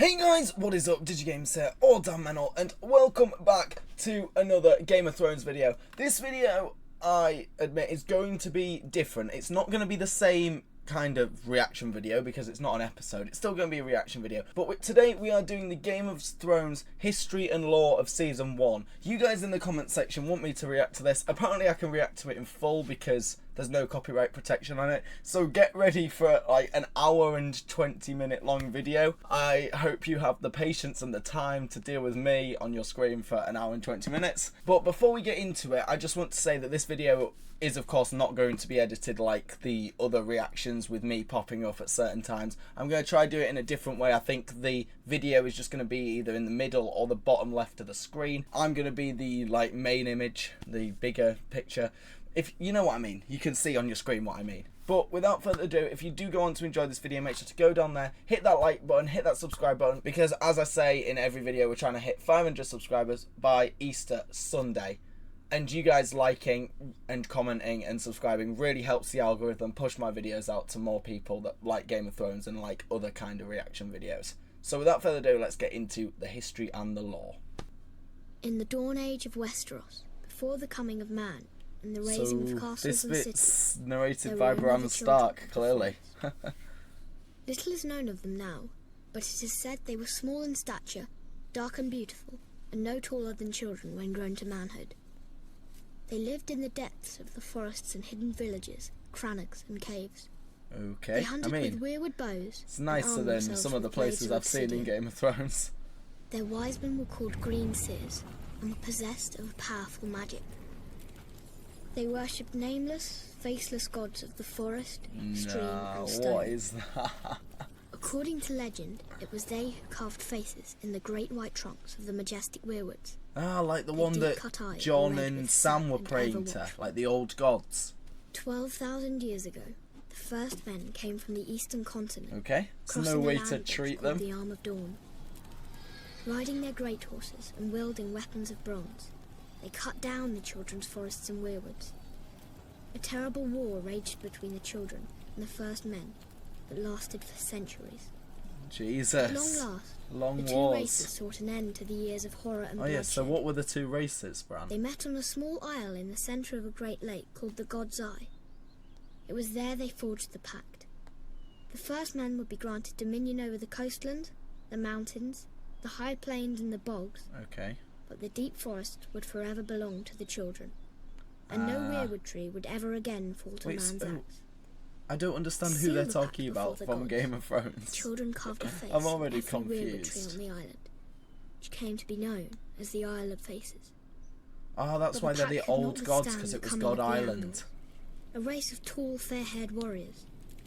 Hey guys, what is up? DigiGames here, or Dan Menor, and welcome back to another Game of Thrones video. This video, I admit, is going to be different. It's not going to be the same kind of reaction video because it's not an episode. It's still going to be a reaction video. But today we are doing the Game of Thrones history and lore of Season 1. You guys in the comment section want me to react to this. Apparently I can react to it in full because there's no copyright protection on it. So get ready for like an hour and 20-minute long video. I hope you have the patience and the time to deal with me on your screen for an hour and 20 minutes. But before we get into it, I just want to say that this video is of course not going to be edited like the other reactions with me popping up at certain times. I'm going to try to do it in a different way. I think the video is just going to be either in the middle or the bottom left of the screen. I'm going to be the like main image, the bigger picture. If you know what I mean, you can see on your screen what I mean. But without further ado, if you do go on to enjoy this video, make sure to go down there, hit that like button, hit that subscribe button, because as I say in every video, we're trying to hit 500 subscribers by Easter Sunday. And you guys liking and commenting and subscribing really helps the algorithm push my videos out to more people that like Game of Thrones and like other kind of reaction videos. So without further ado, let's get into the history and the lore. In the dawn age of Westeros, before the coming of man and the raising of castles this and bit's cities, narrated by Bram Stark, clearly. Little is known of them now, but it is said they were small in stature, dark and beautiful, and no taller than children when grown to manhood. They lived in the depths of the forests and hidden villages, crannogs and caves. Okay, They hunted with weirwood bows. It's nicer than some of the places I've seen in Game of Thrones. Their wise men were called green seers and were possessed of powerful magic. They worshipped nameless, faceless gods of the forest, stream and stone. What is that? According to legend, it was they who carved faces in the great white trunks of the majestic weirwoods. Ah, like the one that Jon and Sam were praying to, like the old gods. 12,000 years ago, the first men came from the eastern continent. Okay, there's no way to treat them. The Arm of Dawn. Riding their great horses and wielding weapons of bronze, they cut down the children's forests and weirwoods. A terrible war raged between the children and the first men that lasted for centuries. Jesus. At long last, long the wars. two races sought an end to the years of horror and bloodshed. Yeah, so what were the two races, Bran? They met on a small isle in the centre of a great lake called the God's Eye. It was there they forged the pact. The first men would be granted dominion over the coastland, the mountains, the high plains and the bogs. Okay. But the deep forest would forever belong to the children. And no weirwood tree would ever again fall to man's axe. I don't understand who they're talking about from Game of Thrones. The children carved a face. I'm already every weirwood tree confused. on the island, which came to be known as the Isle of Faces. Oh, that's why they're the old gods, because it was God Island. A race of tall, fair-haired warriors.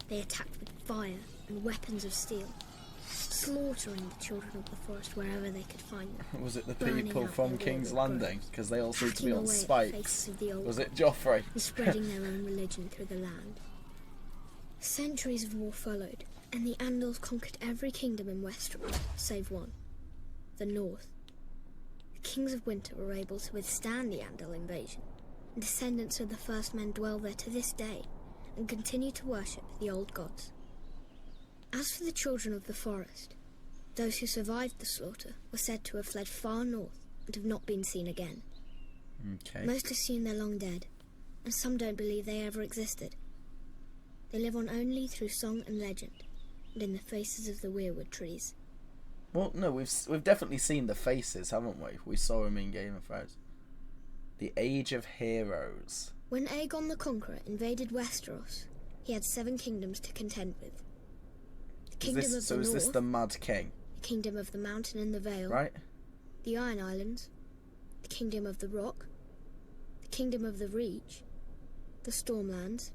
They attacked with fire and weapons of steel, slaughtering the children of the forest wherever they could find them. Was it the people from King's Landing? Because they all seem to be on spikes. Was it Joffrey? And spreading their own religion through the land. Centuries of war followed, and the Andals conquered every kingdom in Westeros, save one, the North. The Kings of Winter were able to withstand the Andal invasion, and descendants of the first men dwell there to this day, and continue to worship the old gods. As for the children of the forest, those who survived the slaughter were said to have fled far north and have not been seen again. Okay. Most assume they're long dead, and some don't believe they ever existed. They live on only through song and legend, and in the faces of the weirwood trees. Well, no, we've definitely seen the faces, haven't we? We saw them in Game of Thrones. The Age of Heroes. When Aegon the Conqueror invaded Westeros, he had 7 kingdoms to contend with. The Kingdom of the North, is this the Mad King? The Kingdom of the Mountain and the Vale, right? The Iron Islands, the Kingdom of the Rock, the Kingdom of the Reach, the Stormlands,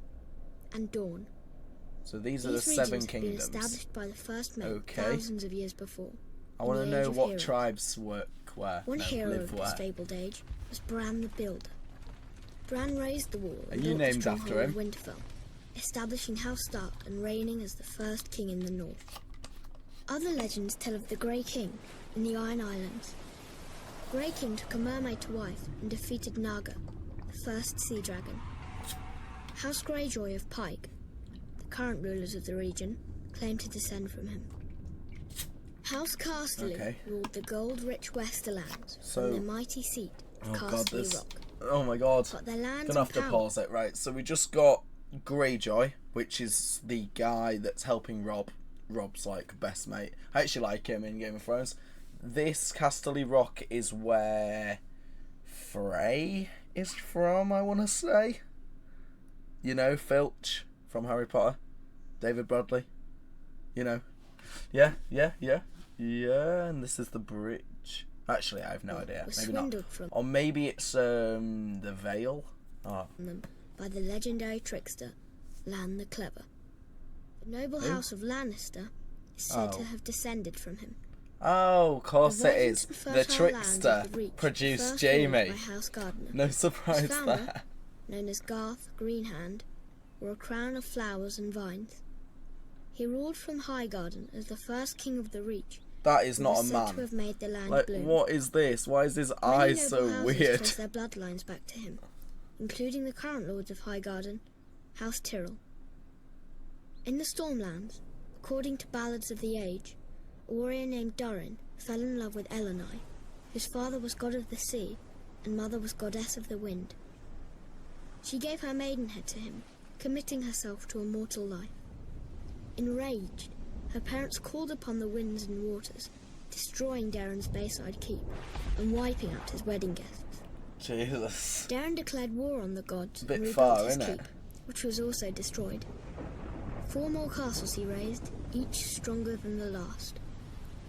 and Dawn. So these are the 7 kingdoms. Had been established by the first men thousands of years before. I want to know what tribes work where. One hero of this fabled age was Bran the Builder. Bran raised the wall and built the stronghold of Winterfell, establishing House Stark and reigning as the first king in the north. Other legends tell of the Grey King in the Iron Islands. Grey King took a mermaid to wife and defeated Naga, the first sea dragon. House Greyjoy of Pike, the current rulers of the region, claim to descend from him. House Casterly ruled the gold-rich Westerlands from their mighty seat of Casterly Rock. Oh my god. But their lands Gonna have to pause it, right? So we just got Greyjoy, which is the guy that's helping Rob. Rob's like best mate. I actually like him in Game of Thrones. This Casterly Rock is where Frey is from, I want to say. You know, Filch from Harry Potter. David Bradley. You know. Yeah. And this is the bridge. Actually, I have no idea. Maybe not. Or maybe it's the Vale. Oh. By the legendary trickster, Lan the Clever. The noble house of Lannister is said to have descended from him. Oh, of course it is. The trickster produced Jaime. No surprise there. Known as Garth Greenhand, wore a crown of flowers and vines. He ruled from Highgarden as the first king of the Reach. That is not a man. To have made the land like, bloom. What is this? Why is his eyes so weird? Trace their bloodlines back to him, including the current lords of Highgarden, House Tyrell. In the Stormlands, according to ballads of the age, a warrior named Arryn fell in love with Elenai, whose father was god of the sea and mother was goddess of the wind. She gave her maidenhead to him, committing herself to a mortal life. Enraged, her parents called upon the winds and waters, destroying Darren's Bayside Keep and wiping out his wedding guests. Jesus. Darren declared war on the gods and rebuilt far, his isn't keep, which was also destroyed. 4 more castles he raised, each stronger than the last.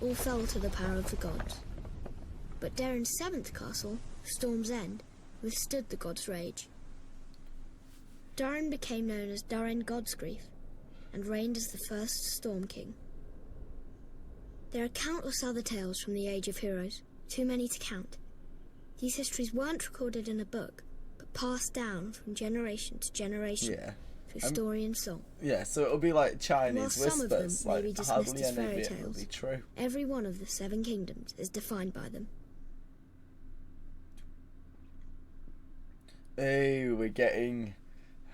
All fell to the power of the gods. But Darren's 7th castle, Storm's End, withstood the gods' rage. Darren became known as Darren Godsgrief, and reigned as the first Storm King. There are countless other tales from the Age of Heroes, too many to count. These histories weren't recorded in a book, but passed down from generation to generation through story and song. Yeah, so it'll be like Chinese whistles, some of them may be dismissed hardly as any of fairy it will tales. be true. Every one of the 7 kingdoms is defined by them. Oh, we're getting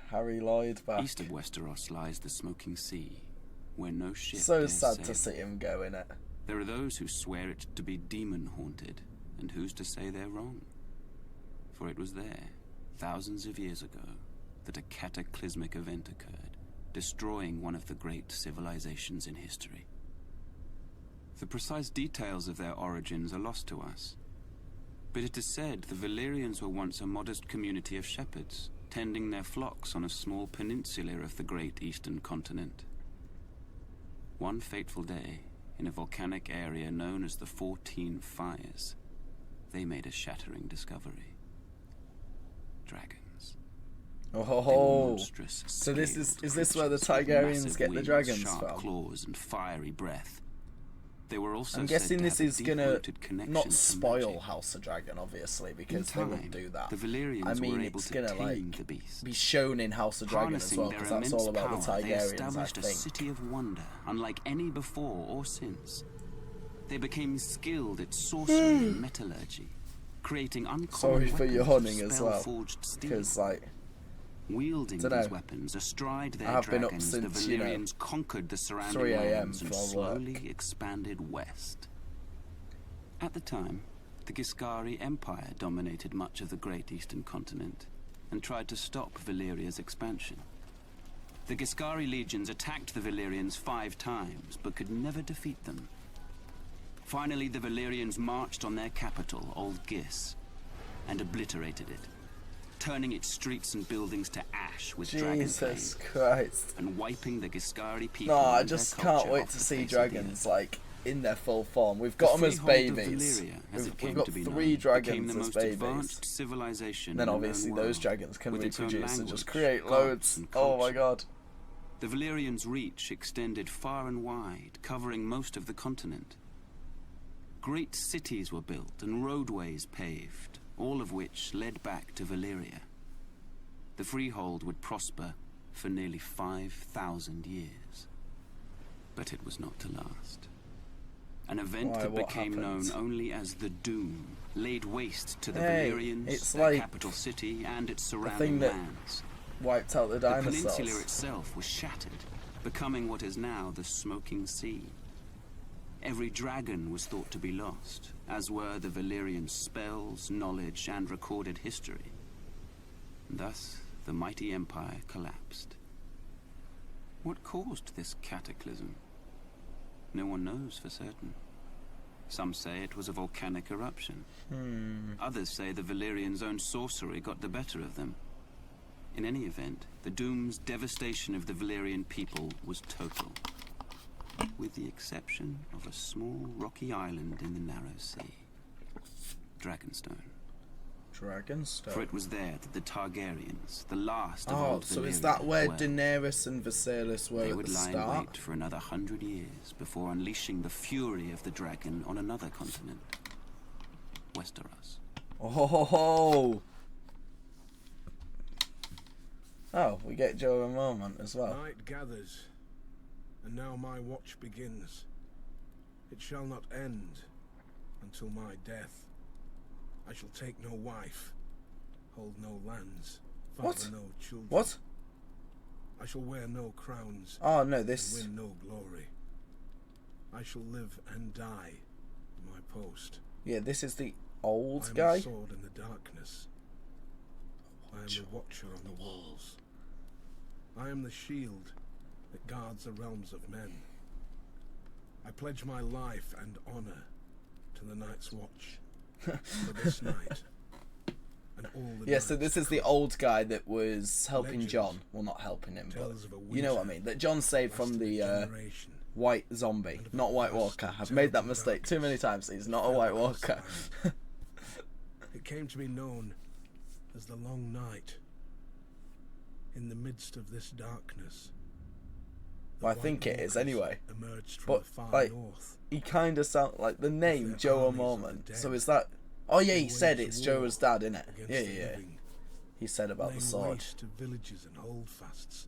Harry Lloyd back. East of Westeros lies the Smoking Sea, where no ship So dares sad sail. to see him go in it. There are those who swear it to be demon-haunted, and who's to say they're wrong? For it was there, thousands of years ago, that a cataclysmic event occurred, destroying one of the great civilizations in history. The precise details of their origins are lost to us, but it is said the Valyrians were once a modest community of shepherds, tending their flocks on a small peninsula of the great eastern continent. One fateful day, in a volcanic area known as the 14 Fires, they made a shattering discovery. Dragons. Oh, so this is this where the Targaryens get the dragons sharp from? Claws and fiery breath. They were also I'm guessing this is gonna not spoil magic. House of Dragon, obviously, because In time, they wouldn't do that. The Valyrians I mean, were able it's to gonna tame like the beast. be shown in House of Dragon as well, because that's all about the They Targaryens, I established a think. city of wonder, unlike any before or since. They became skilled at sorcery and metallurgy, creating uncommon Sorry for weapons yawning of as well, spell-forged steel. because like Wielding dunno. these weapons astride their I have been up dragons, since, the you know, Valyrians conquered the surrounding 3 a.m. lands and for slowly work. expanded west. At the time, the Giscari Empire dominated much of the great eastern continent and tried to stop Valyria's expansion. The Giscari legions attacked the Valyrians 5 times, but could never defeat them. Finally, the Valyrians marched on their capital, Old Gis, and obliterated it, turning its streets and buildings to ash with dragon Jesus plague, Christ. and wiping the Giscari people No, I and their just culture can't wait off to the see face of the dragons earth. like in their full form. We've got them as freehold of babies. Valyria, as it We've came got to be 3 known, became dragons the as most babies. advanced civilization And then in the obviously known those world, dragons can with its own reproduce and just language, create gods, loads. and Oh my culture. god. The Valyrians' reach extended far and wide, covering most of the continent. Great cities were built and roadways paved, all of which led back to Valyria. The freehold would prosper for nearly 5,000 years. But it was not to last. An event Why, that what became known happened? only as the Doom laid waste to the Hey, Valyrians, it's their like capital city, and its thing surrounding that lands. wiped out the The dinosaurs. peninsula itself was shattered, becoming what is now the Smoking Sea. Every dragon was thought to be lost, as were the Valyrian spells, knowledge, and recorded history. Thus, the mighty empire collapsed. What caused this cataclysm? No one knows for certain. Some say it was a volcanic eruption. Others say the Valyrians' own sorcery got the better of them. In any event, the doom's devastation of the Valyrian people was total, with the exception of a small rocky island in the narrow sea. Dragonstone. Dragonstone. For it was there that the Targaryens, the last of Oh, old so is Valyria, that where dwelled. Daenerys and Viserys were They at would the lie in start? wait for another 100 years before unleashing the fury of the dragon on another continent, Westeros. Oh, ho, ho, ho. Oh, we get Joe and Mormont as well. Night gathers, and now my watch begins. It shall not end until my death. I shall take no wife, hold no lands, father What? no children. What? I shall wear no crowns, Oh, no, and this... win no glory. I shall live and die in my post. Yeah, this is the I old am guy. the sword in the darkness. I am the watcher on the walls. I am the shield that guards the realms of men. I pledge my life and honor to the Night's Watch for this night and all the Yeah, so nights this is the to old guy that was helping Legends, Jon. Well, not helping him, but tales of a you know what I winter mean. That Jon saved from lasted a the generation. white zombie, And of a not White vast Walker. and I've made that terrible mistake too many times. He's not a fell White across the Walker. land. It came to be known as the Long Night. In the midst of this darkness, the Well, I White think it is Walkers anyway. emerged from But, the far like, north. He kind of sounds like the name their Joe armies of Mormont. the So dead, is that? Oh yeah, he they said waged it's war Joe's dad, innit? against Yeah, the yeah. living, He said about the laying sword. waste to villages and holdfasts,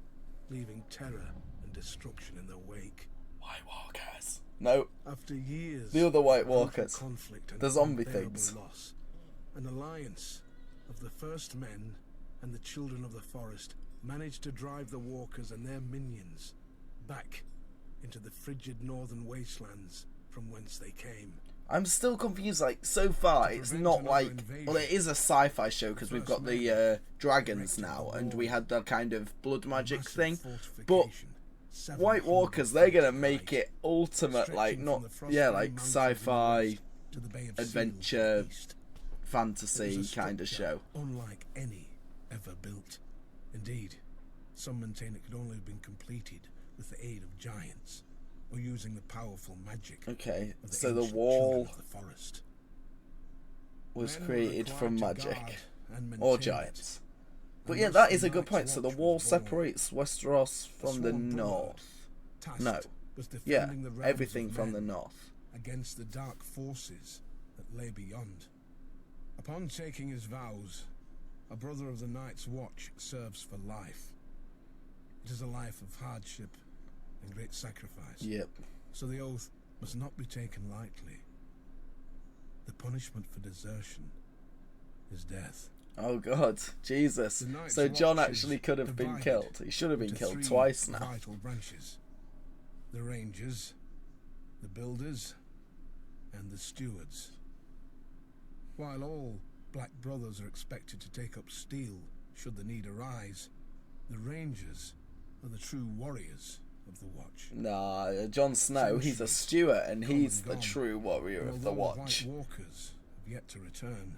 leaving terror and destruction in their wake. White Walkers. No, After years the other White of brutal Walkers. conflict and The zombie unbearable things. loss, an alliance of the first men and the children of the forest managed to drive the walkers and their minions back into the frigid northern wastelands from whence they came. I'm still confused. Like so far, To it's prevent not another like. invasion, Well, it is a sci-fi show because we've got first men the dragons erected now, the and wall, we had the kind of blood magic Massive thing. fortification, White 700 Walkers, they're gonna feet make high, it ultimate, like stretching not from the frosty yeah, like mountains sci-fi, north to the Bay of Seals adventure, to the east. It fantasy was a kind of structure show. unlike any ever built. Indeed, some maintain it could only have been completed with the aid of giants, or using the powerful magic Okay, of the so the ancient wall children of the forest. was Men were created required from to magic guard and or maintain it, giants. But and yeah, thus that the is a good Night's point. So the Watch wall was born. separates Westeros A from the sworn brotherhood, north. tasked No. with Yeah, defending the realms everything of from the men north. against the dark forces that lay beyond. Upon taking his vows, a brother of the Night's Watch serves for life. It is a life of hardship and great sacrifice. Yep. So the oath must not be taken lightly. The punishment for desertion is death. Oh God, Jesus. The Night's So Jon Watch is actually could have been divided killed. He should have been into killed three twice now. vital branches: the Rangers, the Builders, and the Stewards. While all Black Brothers are expected to take up steel should the need arise, the Rangers are the true warriors of the Watch. Nah, Jon Snow, he's a steward and Come he's and the gone. true warrior And of the although Watch. White Walkers have yet to return,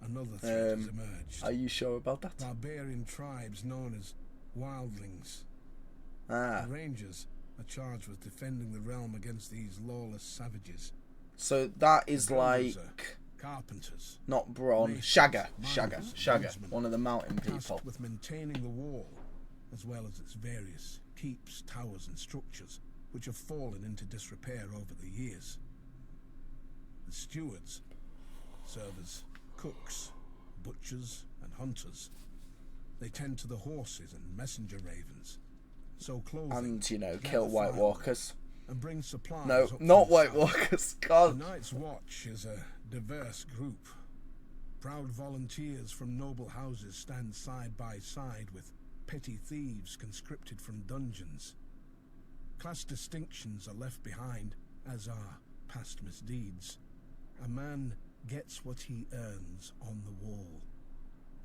another threat has emerged. Are you sure about that? Barbarian tribes known as wildlings. Ah, The Rangers are charged with defending the realm against these lawless savages. so that is The Builders like are carpenters, not Bronn, masons, Shagger, miners, Shagger, one of the mountain people. tasked with maintaining the wall, as well as its various keeps, towers, and structures, which have fallen into disrepair over the years. The stewards serve as cooks, butchers, and hunters. They tend to the horses and messenger ravens, sow clothing, And, you know, gather kill White firewood, Walkers. and bring supplies No, up from not the White south. Walkers. The God. Night's Watch is a diverse group. Proud volunteers from noble houses stand side by side with petty thieves conscripted from dungeons. Class distinctions are left behind as are past misdeeds. A man gets what he earns on the wall.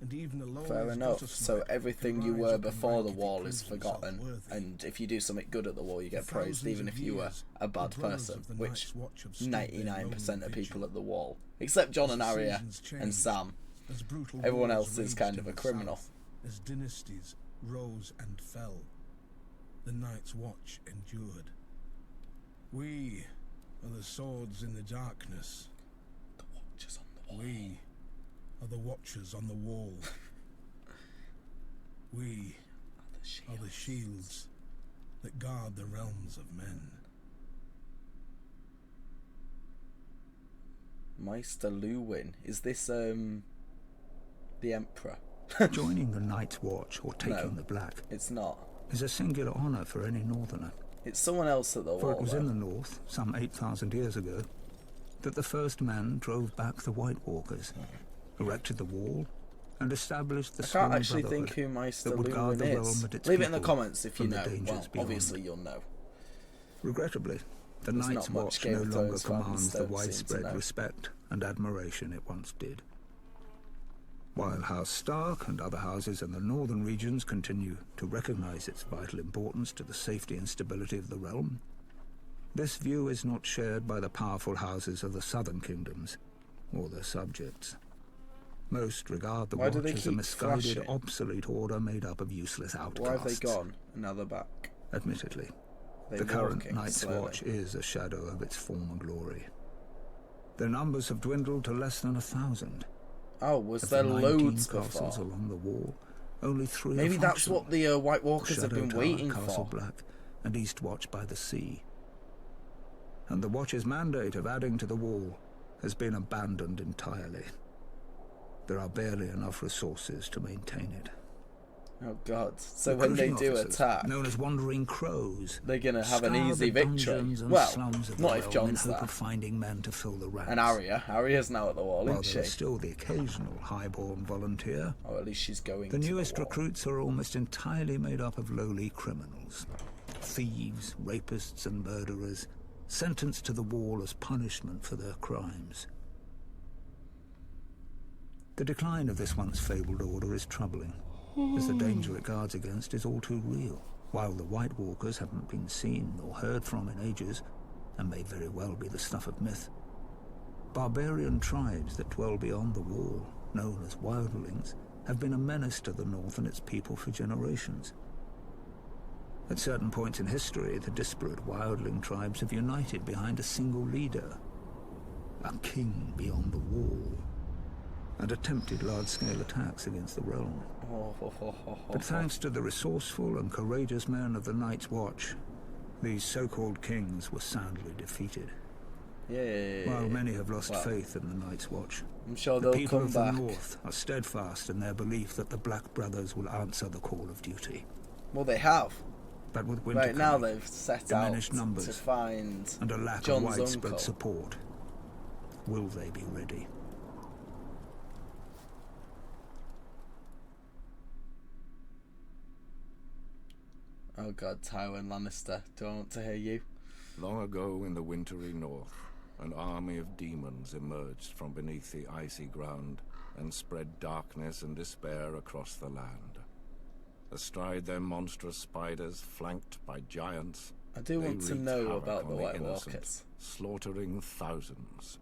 And even the lowest Fair enough. So guttersnipe everything can you rise were up in before rank the if he wall is proves himself forgotten, worthy. and if you do something good at the wall, you get For praised, thousands even of if you were years, a bad the brothers person, of the which Night's Watch have stood their 99% lonely of people vigil. at the wall, except Jon As and the Arya seasons and changed, Sam. as brutal Everyone wars else is raged kind in of a the criminal. south, as dynasties rose and fell, the Night's Watch endured. We are the swords in the darkness. The Watchers on the wall. We are the watchers on the wall. We are the shields that guard the realms of men. Maester Luwin. Is this the Emperor? Joining the Night's Watch, or taking No. the Black, It's not. is a singular honor for any northerner. It's someone else at the For wall. it was though. in the north, some 8,000 years ago, that the first men drove back the White Walkers, erected the wall, and established the I can't strong actually think brotherhood who Maester that would guard the Luwin realm is. and its Leave it in the people comments if you from the know. dangers Well, beyond. obviously you'll know. Regrettably, the There's Night's not much Watch Game no of longer Thrones fans commands the don't seem to widespread know. respect and admiration it once did. While House Stark and other houses in the northern regions continue to recognize its vital importance to the safety and stability of the realm, this view is not shared by the powerful houses of the southern kingdoms or their subjects. Most regard the Why do Watch they as a keep misguided, flashing? obsolete order made up of useless outcasts. Why have they gone? And now they're back. Admittedly, They're the current walking Night's slowly. Watch is a shadow of its former glory. Their numbers have dwindled to less than 1,000. Oh, was Of there the 19 loads castles before? along the wall, only 3 Maybe are that's functional. what the White Walkers have Shadow been Tower, waiting Castle for. Black, and Eastwatch by the Sea. And the Watch's mandate of adding to the wall has been abandoned entirely. There are barely enough resources to maintain it. Oh god. So when they Recruiting do officers, attack, known as Wandering Crows, they're going to have an scour easy the victory. dungeons and Well, slums of the not if realm Jon's in hope there. of finding men to fill the ranks. And Arya. Arya's now at the wall, While isn't there she? is still the occasional highborn volunteer, Or at least she's going the to newest the wall. recruits are almost entirely made up of lowly criminals. Thieves, rapists and murderers, sentenced to the wall as punishment for their crimes. The decline of this once fabled order is troubling, as the danger it guards against is all too real. While the White Walkers haven't been seen or heard from in ages, and may very well be the stuff of myth, barbarian tribes that dwell beyond the wall, known as wildlings, have been a menace to the North and its people for generations. At certain points in history, the disparate wildling tribes have united behind a single leader, a king beyond the wall, and attempted large-scale attacks against the realm. But thanks to the resourceful and courageous men of the Night's Watch, these so-called kings were soundly defeated. Yeah. While many have lost Well, faith in the Night's Watch, I'm sure the they'll people come of back. the North are steadfast in their belief that the Black Brothers will answer the call of duty. Well, they have. But with winter Right now coming, they've set out diminished numbers, to find and a lack Jon's of widespread uncle. support, will they be ready? Oh god, Tywin Lannister. Do I want to hear you? Long ago in the wintry north, an army of demons emerged from beneath the icy ground and spread darkness and despair across the land. Astride their monstrous spiders, flanked by giants, I do they want to wreaked know havoc about on the White innocent, Walkers. slaughtering thousands.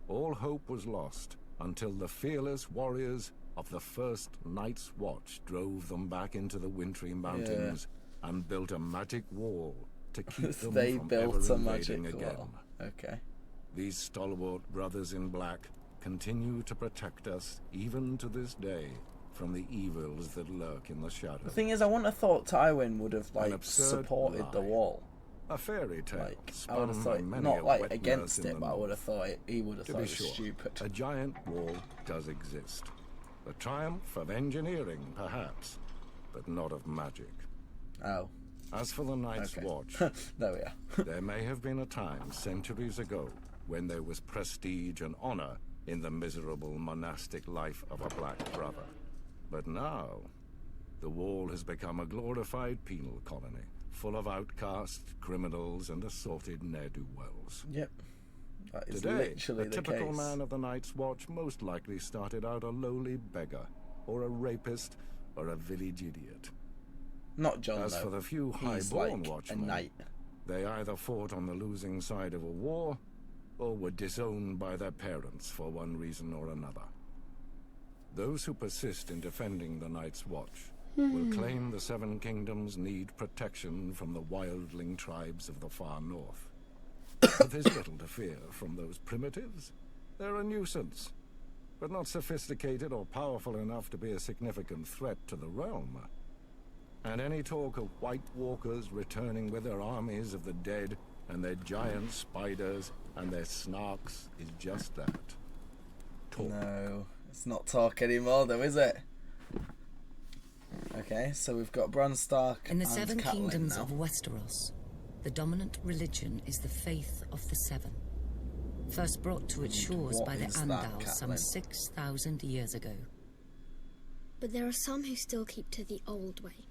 All hope was lost until the fearless warriors of the first Night's Watch drove them back into the wintry mountains and built a magic wall to keep them They from built ever a magic invading again. wall. Okay. These stalwart brothers in black continue to protect us even to this day from the evils that lurk in the shadows. The thing is, I wouldn't have thought Tywin would have An like absurd supported the lie. wall. A fairy tale, Like I spun would have thought by many not a like wet against nurse in it, the but I would north. have thought he would have To thought be it was sure, stupid. a giant wall does exist. A triumph of engineering, perhaps, but not of magic. Oh, As for the Night's okay. Watch, There we are. there may have been a time centuries ago when there was prestige and honor in the miserable monastic life of a black brother. But now, the wall has become a glorified penal colony, full of outcasts, criminals, and assorted ne'er-do-wells. Yep. That is Today, literally the the typical case. man of the Night's Watch most likely started out a lowly beggar, or a rapist, or a village idiot. Not John, As though. for the few He's high-born like a watchmen, knight. they either fought on the losing side of a war, or were disowned by their parents for one reason or another. Those who persist in defending the Night's Watch will claim the Seven Kingdoms need protection from the wildling tribes of the far north. But there's little to fear from those primitives. They're a nuisance, but not sophisticated or powerful enough to be a significant threat to the realm. And any talk of White Walkers returning with their armies of the dead and their giant spiders and their snarks is just that. Talk. No, it's not talk anymore, though, is it? Okay, so we've got Bran Stark In the and Seven Catelyn Kingdoms now. of Westeros, the dominant religion is the faith of the Seven. First brought to its shores what by the is that, Andals some Catelyn? 6,000 years ago. But there are some who still keep to the old way,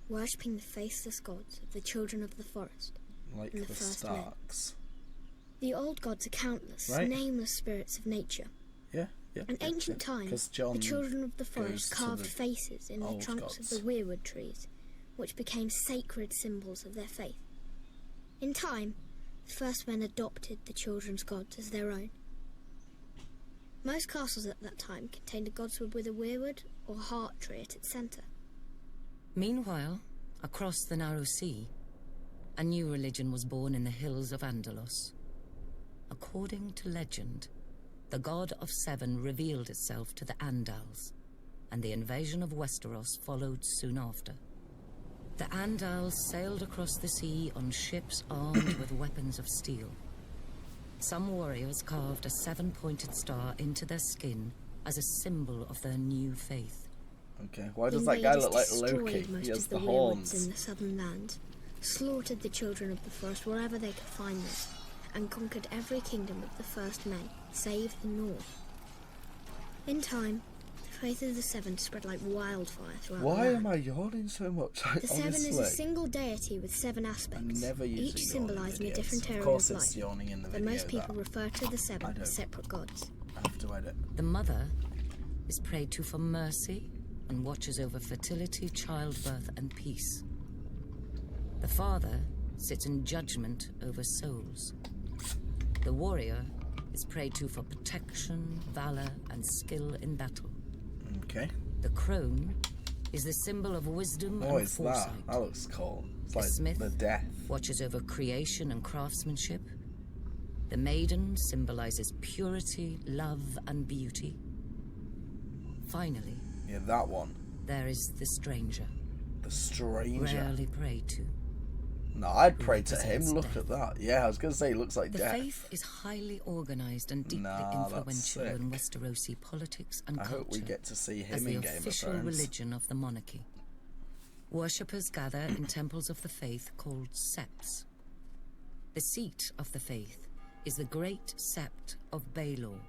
worshipping the faceless gods of the children of the forest. Like and the the first men. Starks. The old gods are countless, Right. nameless spirits of nature. Yeah, yeah. In ancient Because times, John the children of the forest goes to carved the faces in the old trunks gods. of the weirwood trees, which became sacred symbols of their faith. In time, the first men adopted the children's gods as their own. Most castles at that time contained a godswood with a weirwood or heart tree at its centre. Meanwhile, across the narrow sea, a new religion was born in the hills of Andalos. According to legend, the god of Seven revealed itself to the Andals, and the invasion of Westeros followed soon after. The Andals sailed across the sea on ships armed with weapons of steel. Some warriors carved a seven-pointed star into their skin as a symbol of their new faith. Okay, why The does that guy invaders look like destroyed Loki? most He has of the weirwoods horns. in the southern lands, slaughtered the children of the forest wherever they could find them, and conquered every kingdom of the first men, save the north. In time, the faith of the Seven spread like wildfire throughout Why the am land. I yawning so much? The Seven is Honestly, a single deity with seven I aspects, never usually each yawn in symbolising a videos. different Of area course of it's life, yawning in the but video most people that refer to the I Seven don't. as separate gods. I have to edit. The mother is prayed to for mercy and watches over fertility, childbirth, and peace. The father sits in judgment over souls. The warrior is prayed to for protection, valor, and skill in battle. Okay. The crone is the symbol of wisdom What and is that? foresight. That looks cool. It's The like smith the death. watches over creation and craftsmanship. The maiden symbolizes purity, love, and beauty. Finally, Yeah, that one. there is the stranger, The stranger. rarely prayed to. No, I'd pray to him. represents Look death. at that. Yeah, I was going to say, he looks like The death. faith is highly organized and deeply Nah, that's influential in sick. Westerosi politics and I culture. hope we get to see as him the in Game of official Thrones. religion of the monarchy. Worshippers gather in temples of the faith called septs. The seat of the faith is the Great Sept of Baelor,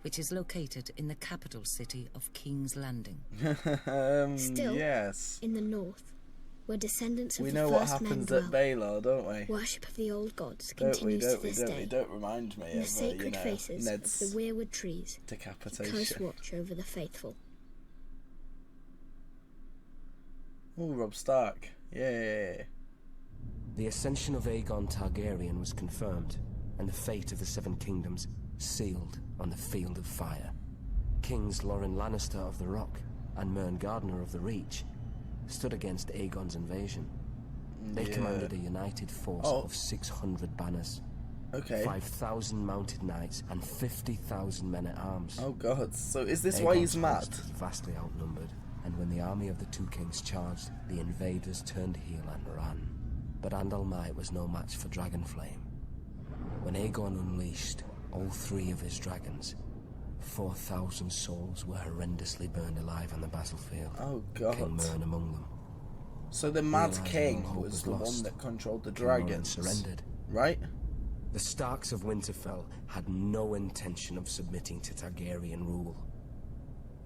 which is located in the capital city of King's Landing. Still, yes. in the north, where descendants of We the know what first men happens dwell, at Baelor, don't we? worship of the old gods Don't we, continues don't to we, this don't day. we? Don't remind me In the of, sacred faces Ned's of the weirwood trees, the close decapitation. watch over the faithful. Oh, Rob Stark. Yeah. The ascension of Aegon Targaryen was confirmed, and the fate of the Seven Kingdoms sealed on the Field of Fire. Kings Loren Lannister of the Rock and Mern Gardner of the Reach stood against Aegon's invasion. They commanded a united force of 600 banners, Okay. 5,000 mounted knights, and 50,000 men-at-arms. Oh god. So is this why he's Aegon's mad? host was vastly outnumbered, and when the army of the two kings charged, the invaders turned heel and ran. But Andal might was no match for Dragonflame. When Aegon unleashed all three of his dragons, 4,000 souls were horrendously burned alive on the battlefield. Oh god. King Mern among them. So the Mad Realising King all hope was was the one lost, that controlled the King Loren dragons. surrendered. Right? The Starks of Winterfell had no intention of submitting to Targaryen rule.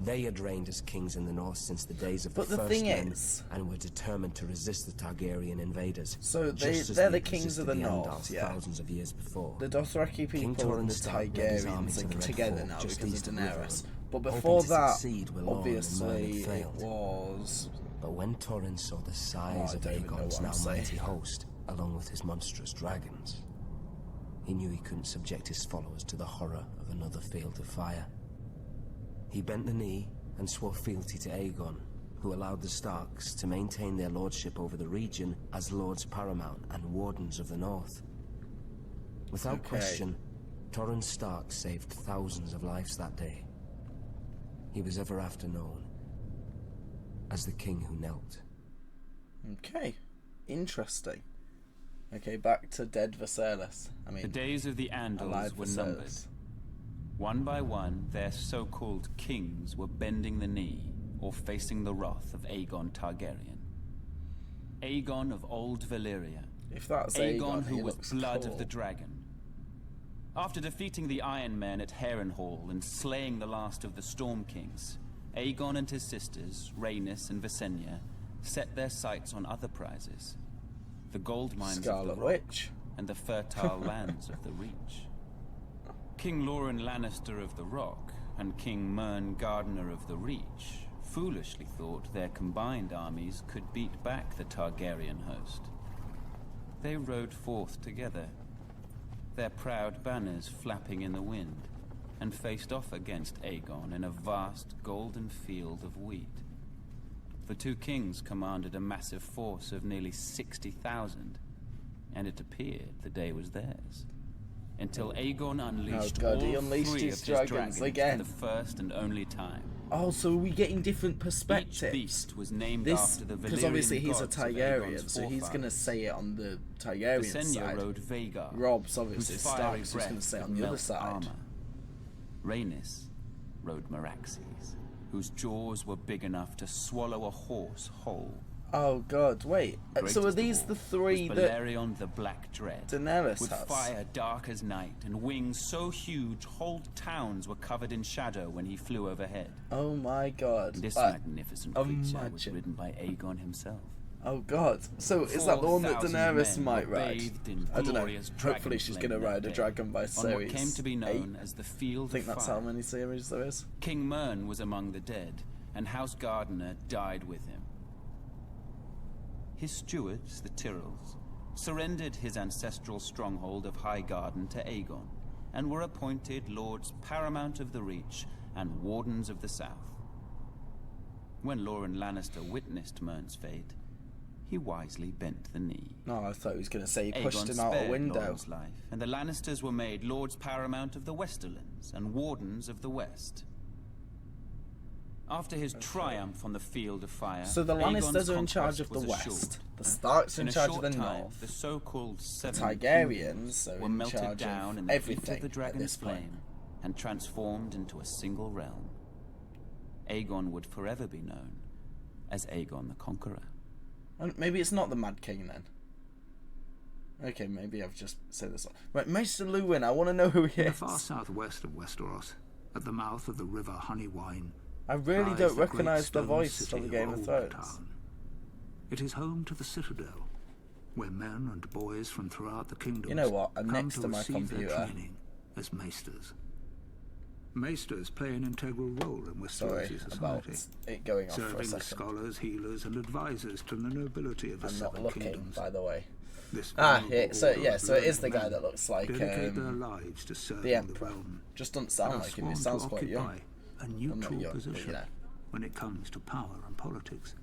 They had reigned as kings in the north since the days of the But the first thing men, is, and were determined to resist the Targaryen invaders. so just as they're the they'd kings of resisted the Andals north, yeah. thousands of years before. The Dothraki King people and the Torrhen Stark led his army Targaryens to the are Red together Fort now just because east of of Daenerys. Riverrun, But hoping before to that, succeed where Loren and obviously, Merlin it failed. was... But when Torrhen saw the Oh, size I of don't even know Aegon's what now I'm saying. mighty host, along with his monstrous dragons, he knew he couldn't subject his followers to the horror of another field of fire. He bent the knee and swore fealty to Aegon, who allowed the Starks to maintain their lordship over the region as Lords Paramount and Wardens of the North. Without question, Torrhen Stark saved thousands of lives that day. He was ever after known as the king who knelt. Okay, interesting. Okay, back to dead Viserys. I mean, The days of the Andals alive were Viserys. numbered. One by one, their so-called kings were bending the knee or facing the wrath of Aegon Targaryen. Aegon of old Valyria. If that's Aegon, Aegon, who he was looks blood cool. of the dragon. After defeating the Iron Men at Harrenhal and slaying the last of the Storm Kings, Aegon and his sisters, Rhaenys and Visenya, set their sights on other prizes. The gold mines of Scarlet the Rock Witch. and the fertile lands of the Reach. King Loren Lannister of the Rock and King Mern Gardener of the Reach foolishly thought their combined armies could beat back the Targaryen host. They rode forth together, their proud banners flapping in the wind, and faced off against Aegon in a vast golden field of wheat. The two kings commanded a massive force of nearly 60,000, and it appeared the day was theirs. Until Aegon unleashed God, all he unleashed three his of his dragons dragons again. for the first and only time. Oh, so are we getting different Each perspectives? beast was named This, after the because Valyrian obviously he's a gods of Targaryen, Aegon's so he's going to forefathers. say it on the Targaryen Visenya side. rode Vhagar, Rob's obviously whose fiery Stark, so he's going breath to say it could on the other melt side. armor. Rhaenys rode Meraxes, whose jaws were big enough to swallow a horse whole. Oh God, wait. So Greatest are of these all the three was that Balerion the Black Dread, Daenerys with has? fire dark as night and wings so huge whole towns were covered in shadow when he flew overhead. Oh my God. This magnificent creature was imagine. ridden by Aegon himself. Oh God. So is that the one that 4,000 Daenerys men might were ride? bathed in I don't know. glorious dragon Hopefully she's flame going to that ride a day, dragon by on series what came to be 8. known as the Field I think of that's Fire. how many series there is. King Mern was among the dead, and House Gardener died with him. His stewards, the Tyrells, surrendered his ancestral stronghold of Highgarden to Aegon, and were appointed Lords Paramount of the Reach and Wardens of the South. When Loren Lannister witnessed Mern's fate, he wisely bent the knee. No, I thought he was going to say he pushed Aegon him out a spared window. Loren's life, and the Lannisters were made Lords Paramount of the Westerlands and Wardens of the West. After his triumph on the Field of Fire, So the Aegon's Lannisters are in charge conquest of the was West. assured. The Starks are in a charge of short the time, North. The so-called The Seven Targaryens Kingdoms are were in melted charge down of in the heat everything of the at dragon's this point. flame and transformed into a single realm. Aegon would forever be known as Aegon the Conqueror. And maybe it's not the Mad King then. Okay, maybe I've just said this. Right, Maester Luwin, I want to know who he In the is. far southwest of Westeros, at the mouth of the river Honeywine, I really lies don't the recognise the great stone voice city from the Game of Old Thrones. Town. It is home to the Citadel, where men and boys from throughout the kingdom You know what? I'm come next to my receive their computer. training as maesters. Maesters play an integral role in Sorry Westeros' about society, it going off for a serving as second. scholars, healers, and advisors to the nobility of the I'm not Seven looking, Kingdoms. by the way. This Ah, venerable yeah, so order yeah, of so it is the learned guy men that looks like dedicate their lives to serving the Emperor. realm. Just doesn't sound and like are him. He sworn sounds to quite young. occupy a not neutral young, but, you position know. when it comes to power and politics.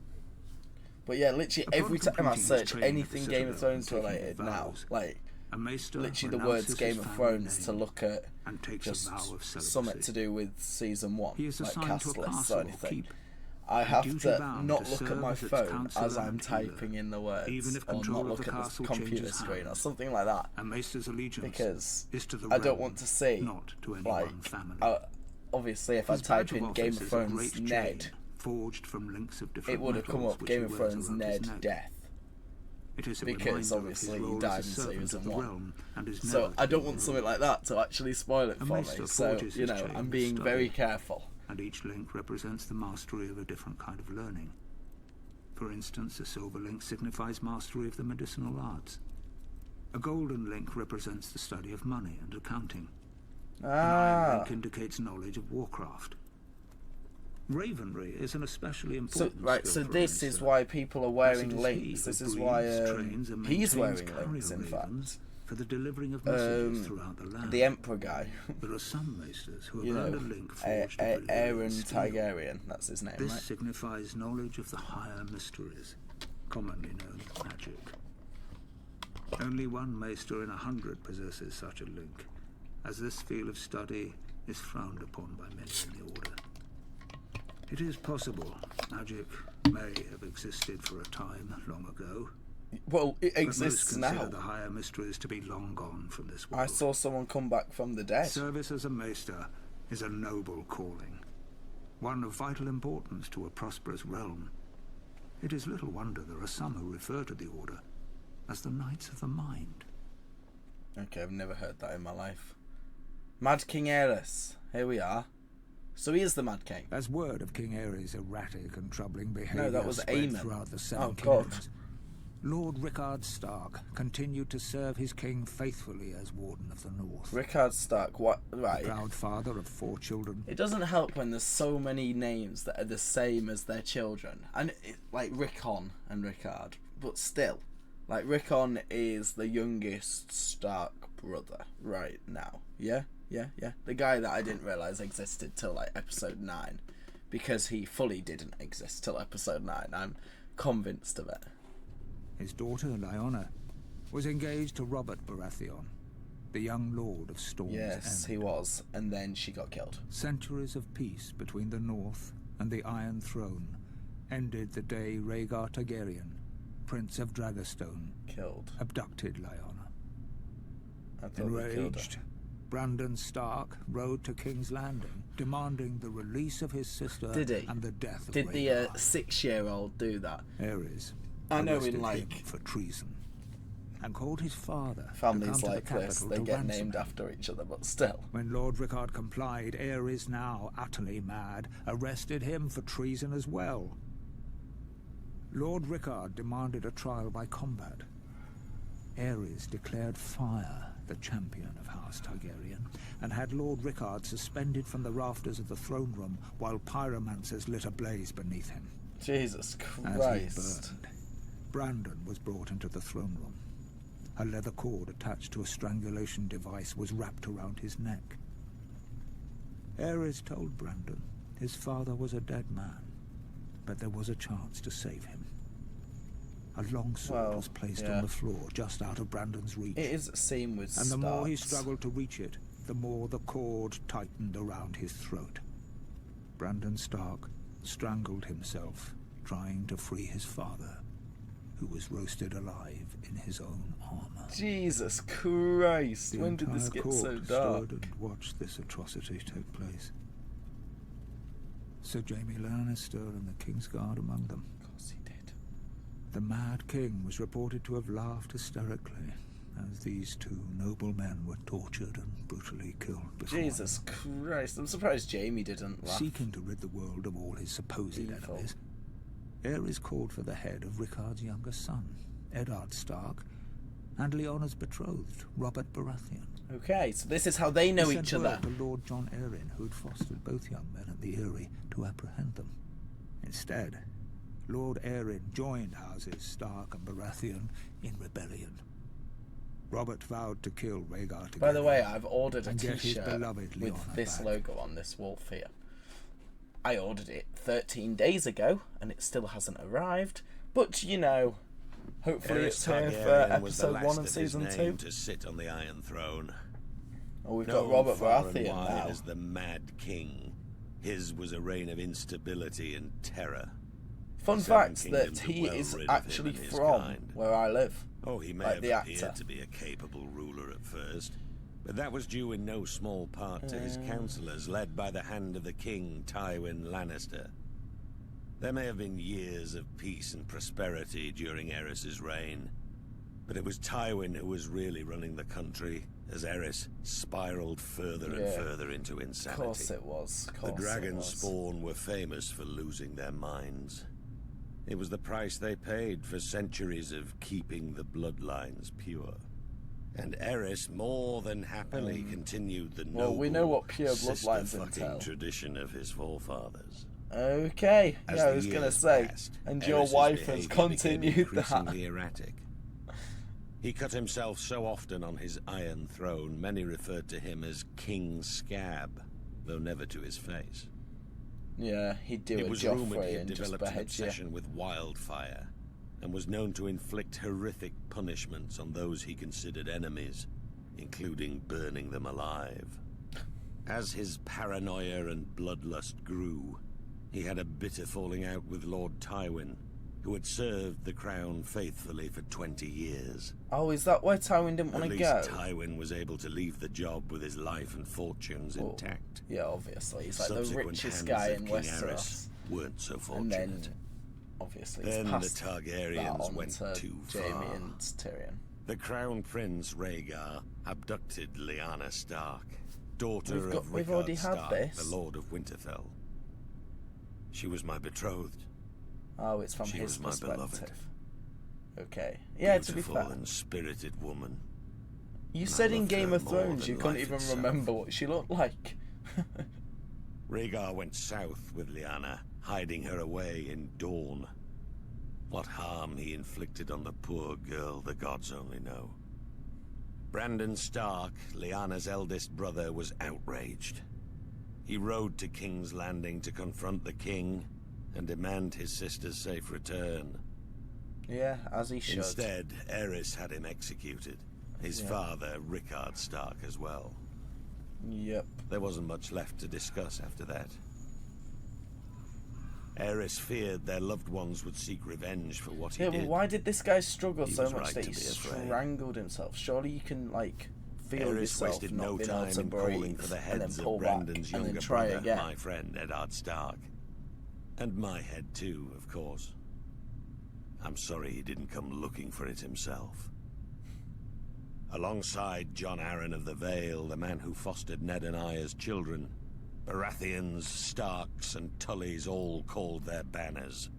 But yeah, literally Upon every time I completing his search training at the anything Game of Citadel Thrones and taking related the now, vows, like a maester literally the renounces words his Game of family Thrones name to look at and takes just a vow of something celibacy. to do with season 1, He is like assigned cast to a lists castle or or anything. keep, I and have duty to bound not to look at serve my as its phone counsellor as I'm and healer, typing in the words, even if or control not of look the at castle the computer changes screen or hands. something like that, A maester's allegiance because is to the I don't realm, want to see, not to any like, one family. obviously if His I type badge of in Game office of is a Thrones great Ned, chain forged from links of different it would have come metals up which Game he of wears Thrones around his Ned neck. Death. It is a Because reminder of obviously his he role died as a in servant season of the 1. realm and is So never I to don't be want removed. something like that to actually spoil it A for me. maester So, forges you his know, chain I'm with being very study. careful. and each link represents the mastery of a different kind of learning. For instance, a silver link signifies mastery of the medicinal arts. A golden link represents the study of money and accounting. An iron link indicates knowledge of warcraft. Ravenry is an especially important so this is why people are wearing links. This is why he's wearing links, in fact. For the delivering of messages throughout the land. The Emperor guy. There are some maesters who have earned a link forged Aegon Targaryen, that's his name, This right? signifies knowledge of the higher mysteries, commonly known as magic. Only one maester in 100 possesses such a link, as this field of study is frowned upon by many in the Order. It is possible magic may have existed for a time long ago. Well, it exists but most now. consider the higher mysteries to be long gone from this world. I saw someone come back from the dead. Service as a maester is a noble calling, one of vital importance to a prosperous realm. It is little wonder there are some who refer to the Order as the Knights of the Mind. Okay, I've never heard that in my life. Mad King Aris. Here we are. So he is the Mad King. As word of King Ares' erratic and troubling behaviour No, that was spread Aemon. throughout the Seven God. Kingdoms, Lord Rickard Stark continued to serve his king faithfully as Warden of the North. Rickard Stark, what? Right. The proud father of 4 children. It doesn't help when there's so many names that are the same as their children. And like Rickon and Rickard. But still, like Rickon is the youngest Stark brother right now. Yeah? The guy that I didn't realise existed till like episode 9. Because he fully didn't exist till episode 9. I'm convinced of it. His daughter, Lyanna, was engaged to Robert Baratheon, the young lord of Storm's Yes, End. he was. And then she got killed. Centuries of peace between the North and the Iron Throne ended the day Rhaegar Targaryen, Prince of Dragonstone, Killed. abducted Lyanna. I thought they killed her. Enraged, Brandon Stark rode to King's Landing, demanding the release of his sister Did he? and the death of Did the Rhaegar. 6-year-old do that? Ares I know arrested in like him for treason and called his father to families come to like the this, capital they to get ransom named him. after each other, but still. When Lord Rickard complied, Ares, now utterly mad, arrested him for treason as well. Lord Rickard demanded a trial by combat. Ares declared fire the champion of House Targaryen, and had Lord Rickard suspended from the rafters of the throne room while pyromancers lit a blaze beneath him. Jesus As he Christ. burned, Brandon was brought into the throne room. A leather cord attached to a strangulation device was wrapped around his neck. Ares told Brandon his father was a dead man, but there was a chance to save him. A long sword was placed on the floor just out of Brandon's reach. It is a scene with And the more he Starks. struggled to reach it, the more the cord tightened around his throat. Brandon Stark strangled himself, trying to free his father, who was roasted alive in his own armor. Jesus Christ, The when did this entire get so court dark? stood and watched this atrocity take place. Sir Jaime Lannister and the Kingsguard among them. Of course he did. The Mad King was reported to have laughed hysterically as these 2 noble men were tortured and brutally killed before Jesus Christ, I'm surprised Jamie didn't laugh. Seeking to rid the world of all his supposed Evil. enemies, Ares called for the head of Rickard's younger son, Eddard Stark, and Lyanna's betrothed, Robert Baratheon. Okay, so this is how they know He each sent other. word to Lord John Arryn, who had fostered both young men at the Eyrie, to apprehend them. Instead, Lord Arryn joined houses Stark and Baratheon in rebellion. Robert vowed to kill Rhaegar Targaryen. By the way, I've ordered a and get his t-shirt beloved with Lyanna this back. logo on this wolf here. I ordered it 13 days ago, and it still hasn't arrived. But, you know, hopefully Aerys it's here for Targaryen was the episode 1 last of of season his 2. name to sit on the Iron Throne. Oh, we've Known got Robert far and Baratheon wide now. as the Mad King. His was a reign of instability and terror. Fun Seven fact that kingdoms he are well is rid of him actually and his from kind. where I live. Oh, he may Like have the appeared actor. to be a capable ruler at first, but that was due in no small part to his counselors, led by the hand of the king, Tywin Lannister. There may have been years of peace and prosperity during Aerys's reign, but it was Tywin who was really running the country, as Aeris spiraled further and further into insanity. Of course it was. The dragon spawn were famous for losing their minds. It was the price they paid for centuries of keeping the bloodlines pure. And Aeris more than happily continued the noble, we know what pure bloodlines entail. Tradition of his forefathers. Okay, As I the was gonna years say, passed, and your Aeris's wife has behavior continued became that. increasingly erratic. He cut himself so often on his iron throne, many referred to him as King Scab, though never to his face. Yeah, he'd do It a was rumored he Joffrey had and just developed an behead you. obsession with wildfire, and was known to inflict horrific punishments on those he considered enemies, including burning them alive. As his paranoia and bloodlust grew, he had a bitter falling out with Lord Tywin, who had served the crown faithfully for 20 years. Oh, is that why Tywin didn't want At to least go? Tywin was able to leave the job with his life and fortunes intact. Yeah, obviously. He's like the Subsequent richest hands guy of in King Westeros. Aris weren't so And fortunate. then, obviously, it's Then the passed Targaryens that on went to too Jaime far. and Tyrion. The Crown Prince Rhaegar abducted Lyanna Stark, daughter of we've Rickard already had Stark, this. the Lord of Winterfell. She was my betrothed. Oh, it's from She his was my beloved. perspective. Okay. Yeah, to be Beautiful fair. and spirited woman. You and I said in loved Game her of more Thrones than you couldn't life even itself. remember what she looked like. Rhaegar went south with Lyanna, hiding her away in Dorne. What harm he inflicted on the poor girl, the gods only know. Brandon Stark, Lyanna's eldest brother, was outraged. He rode to King's Landing to confront the king and demand his sister's safe return. Yeah, as he should. Instead, Aerys had him executed. His father, Rickard Stark, as well. Yep. There wasn't much left to discuss after that. Aerys feared their loved ones would seek revenge for what he Yeah, did. but why did this guy struggle He so was much right that to he be afraid. strangled himself? Surely you can, like, feel Aerys yourself wasted not no being able time to in calling breathe for the and then heads pull of back Brandon's and younger then try brother, again. my friend Eddard Stark. And my head too, of course. I'm sorry he didn't come looking for it himself. Alongside Jon Arryn of the Vale, the man who fostered Ned and I as children, Baratheons, Starks, and Tullys all called their banners.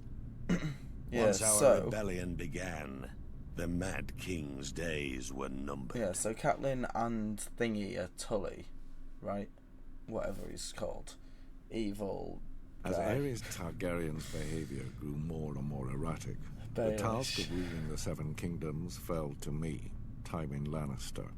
Yeah, Once our so... rebellion began, the Mad King's days were numbered. Yeah, so Catelyn and Thingy are Tully, right? Whatever he's called. Evil As guy. Aerys Targaryen's behavior grew more and more erratic, the Baelish. task of ruling the Seven Kingdoms fell to me, Tywin Lannister.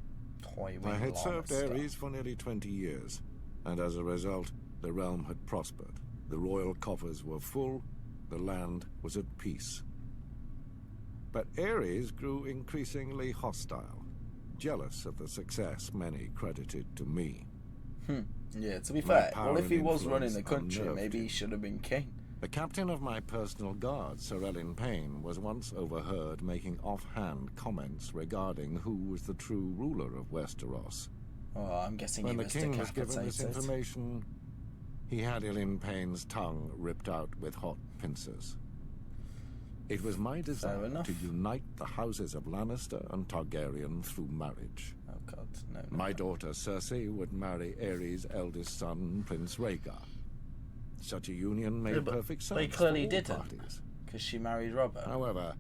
Tywin I had served Lannister. Aerys for nearly 20 years, and as a result, the realm had prospered. The royal coffers were full, the land was at peace. But Aerys grew increasingly hostile, jealous of the success many credited to me. Yeah, to be My fair, power well, if he and was running the influence country, unnerved maybe he him. should have been king. The captain of my personal guard, Sir Elyn Payne, was once overheard making offhand comments regarding who was the true ruler of Westeros. Oh, I'm guessing When he the was king was given this decapitated. information, he had Elyn Payne's tongue ripped out with hot pincers. It was my desire enough. to unite the houses of Lannister and Targaryen through marriage. Oh god, no. My daughter Cersei would marry Aerys' eldest son, Prince Rhaegar. Such a union made Yeah, but perfect sense they clearly for all didn't. parties. Because she married Robert. However,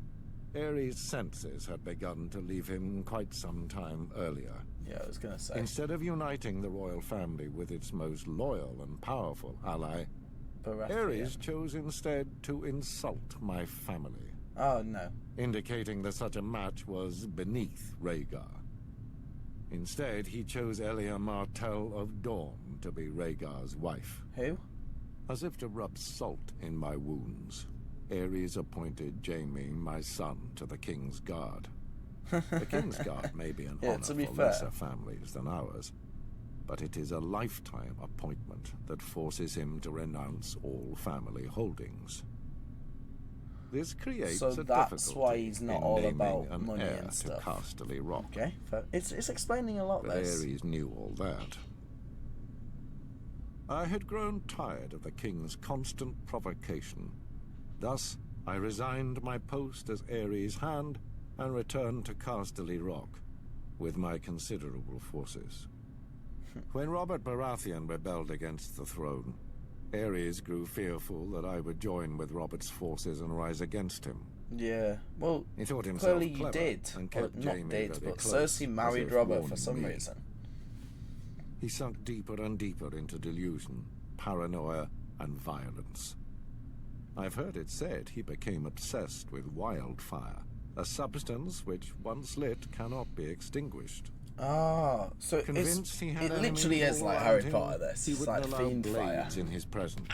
Aerys' senses had begun to leave him quite some time earlier. Yeah, I was going to say. Instead of uniting the royal family with its most loyal and powerful ally, Baratheon. Aerys chose instead to insult my family, Oh, no. indicating that such a match was beneath Rhaegar. Instead, he chose Elia Martell of Dorne to be Rhaegar's wife. Who? As if to rub salt in my wounds, Aerys appointed Jaime, my son, to the King's Guard. The King's Guard may be an Yeah, honor to be for fair. lesser families than ours, but it is a lifetime appointment that forces him to renounce all family holdings. This creates So a that's difficulty why he's not in all naming about an money heir and to stuff. Casterly Rock. Okay, fair. It's explaining a lot, But this. Aerys knew all that. I had grown tired of the king's constant provocation. Thus, I resigned my post as Aerys' hand and returned to Casterly Rock, with my considerable forces. When Robert Baratheon rebelled against the throne, Ares grew fearful that I would join with Robert's forces and rise against him. Yeah, well, he thought himself clearly you did, but Cersei married Robert for some reason. He sunk deeper and deeper into delusion, paranoia, and violence. I've heard it said he became obsessed with wildfire, a substance which, once lit, cannot be extinguished. Ah, so it literally is like Harry Potter, this. It's like fiend fire. In his presence,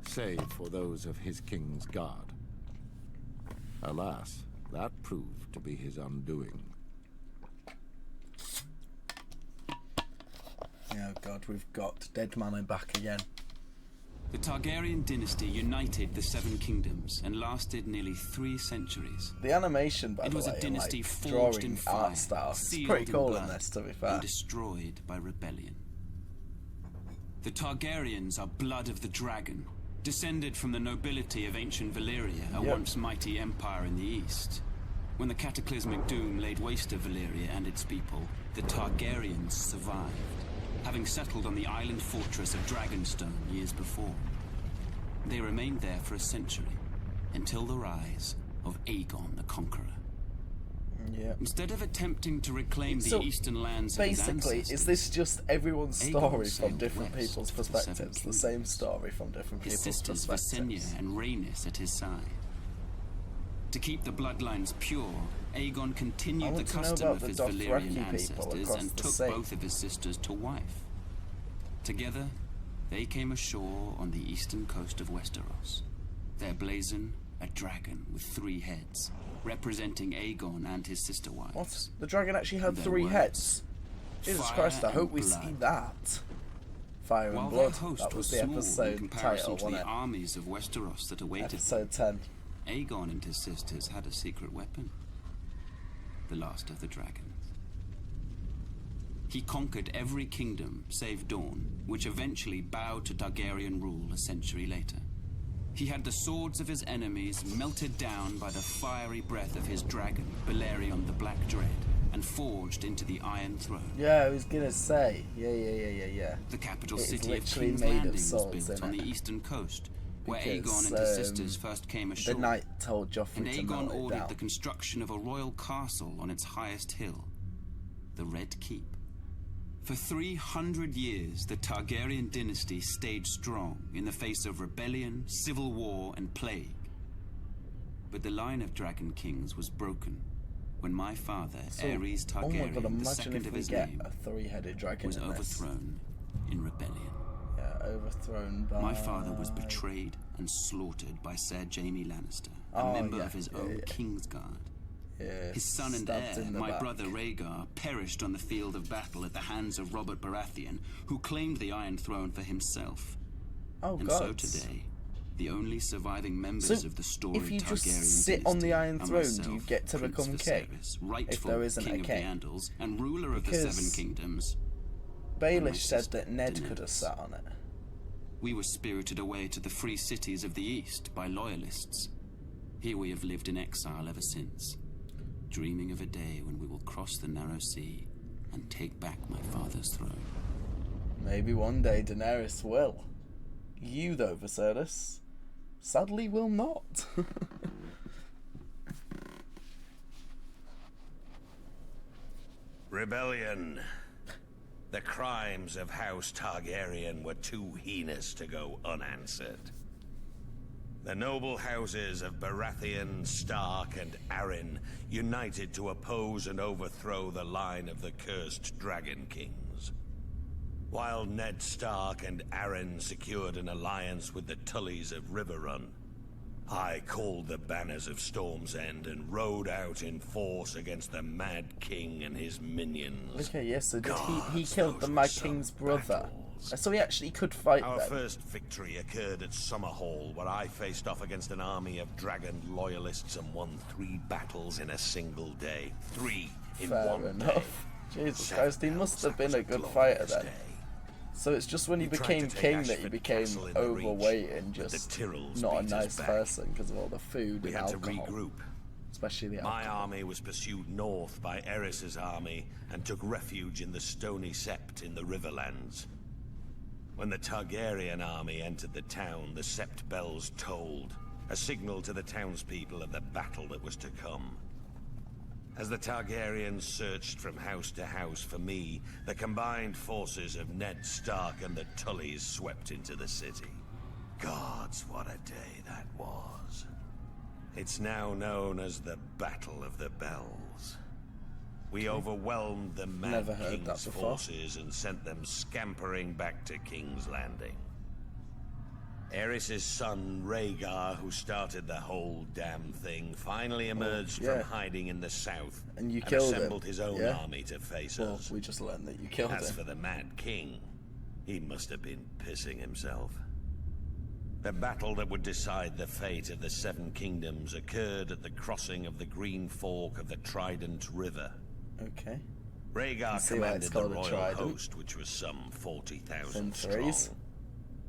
save for those of his king's guard. Alas, that proved to be his undoing. Oh god, we've got Dead Manor back again. The Targaryen dynasty united the Seven Kingdoms and lasted nearly 3 centuries. The animation, by the way, it was a dynasty like, forged in fire, art style. It's sealed pretty cool in in this, to be fair. And destroyed by rebellion. The Targaryens are blood of the dragon, descended from the nobility of ancient Valyria, a once mighty empire in the east. When the cataclysmic doom laid waste to Valyria and its people, the Targaryens survived, having settled on the island fortress of Dragonstone years before. They remained there for a century, until the rise of Aegon the Conqueror. Yeah. Instead of attempting to reclaim the eastern lands of his basically, ancestors, is this just everyone's story Aegon from different sailed people's west to the Seven perspectives? The same story from different his people's sisters perspectives. Visenya and Rhaenys at his side. To keep the bloodlines pure, Aegon continued the custom of his Valyrian ancestors and took both of his sisters to wife. Together, they came ashore on the eastern coast of Westeros. Their blazon, a dragon with 3 heads, representing Aegon and his sister wives. What? The dragon actually had 3 heads? Jesus Christ, I hope we see that. Fire and Blood. That was the episode title, wasn't it? The armies of Westeros that awaited episode 10. Aegon and his sisters had a secret weapon. The last of the dragons. He conquered every kingdom save Dorne, which eventually bowed to Targaryen rule a century later. He had the swords of his enemies melted down by the fiery breath of his dragon, Balerion the Black Dread, and forged into the Iron Throne. Yeah, I was gonna say. Yeah. The capital city of King's Landing was built on the eastern coast, where Aegon and his sisters first came ashore. The knight told Joffrey and to Aegon melt it ordered down. the construction of a royal castle on its highest hill, the Red Keep. For 300 years, the Targaryen dynasty stayed strong in the face of rebellion, civil war, and plague. But the line of Dragon Kings was broken when my father, Aerys Targaryen, the second of his name, a 3-headed dragon was overthrown in rebellion. Yeah, overthrown by... My father was betrayed and slaughtered by Ser Jaime Lannister, a member of his own Kingsguard. Yeah, his son and heir, my brother Rhaegar, perished on the field of battle at the hands of Robert Baratheon, who claimed the Iron Throne for himself. So today, the only surviving members of the storied Targaryen if you just dynasty sit on the Iron Throne, myself, do you get to Prince become king? If there isn't king a king. of the Andals and ruler of the Seven Kingdoms. Baelish said that Ned could have sat on it. We were spirited away to the free cities of the East by loyalists. Here we have lived in exile ever since, dreaming of a day when we will cross the narrow sea and take back my father's throne. Maybe one day Daenerys will. You, though, Viserys, sadly will not. Rebellion. The crimes of House Targaryen were too heinous to go unanswered. The noble houses of Baratheon, Stark, and Arryn united to oppose and overthrow the line of the cursed Dragon Kings. While Ned Stark and Arryn secured an alliance with the Tullys of Riverrun, I called the banners of Storm's End and rode out in force against the Mad King and his minions. Okay, yes, so did he killed the Mad King's brother. So he actually could fight Our them. first victory occurred at Summerhall, where I faced off against an army of dragon loyalists and won 3 battles in a single day. 3 in Fair one enough. day. Jesus Christ, he must have been a good fighter then. So it's just when he He tried became to take king that he Ashford became Castle in the overweight Reach, and but the just Tyrells not a beat us nice back. person because of all the food We and had alcohol. to regroup especially the My outcome. army was pursued north by Aeris's army and took refuge in the Stony Sept in the Riverlands. When the Targaryen army entered the town, the Sept bells tolled, a signal to the townspeople of the battle that was to come. As the Targaryens searched from house to house for me, the combined forces of Ned Stark and the Tullys swept into the city. Gods, what a day that was. It's now known as the Battle of the Bells. We overwhelmed the Mad King's forces and sent them scampering back to King's Landing. Aerys' son, Rhaegar, who started the whole damn thing, finally emerged from hiding in the south and killed assembled him. his own army to face us. We just learned that you killed him. As for the Mad King, he must have been pissing himself. The battle that would decide the fate of the Seven Kingdoms occurred at the crossing of the Green Fork of the Trident River. Okay. Rhaegar commanded the royal host, which was some 40,000 strong.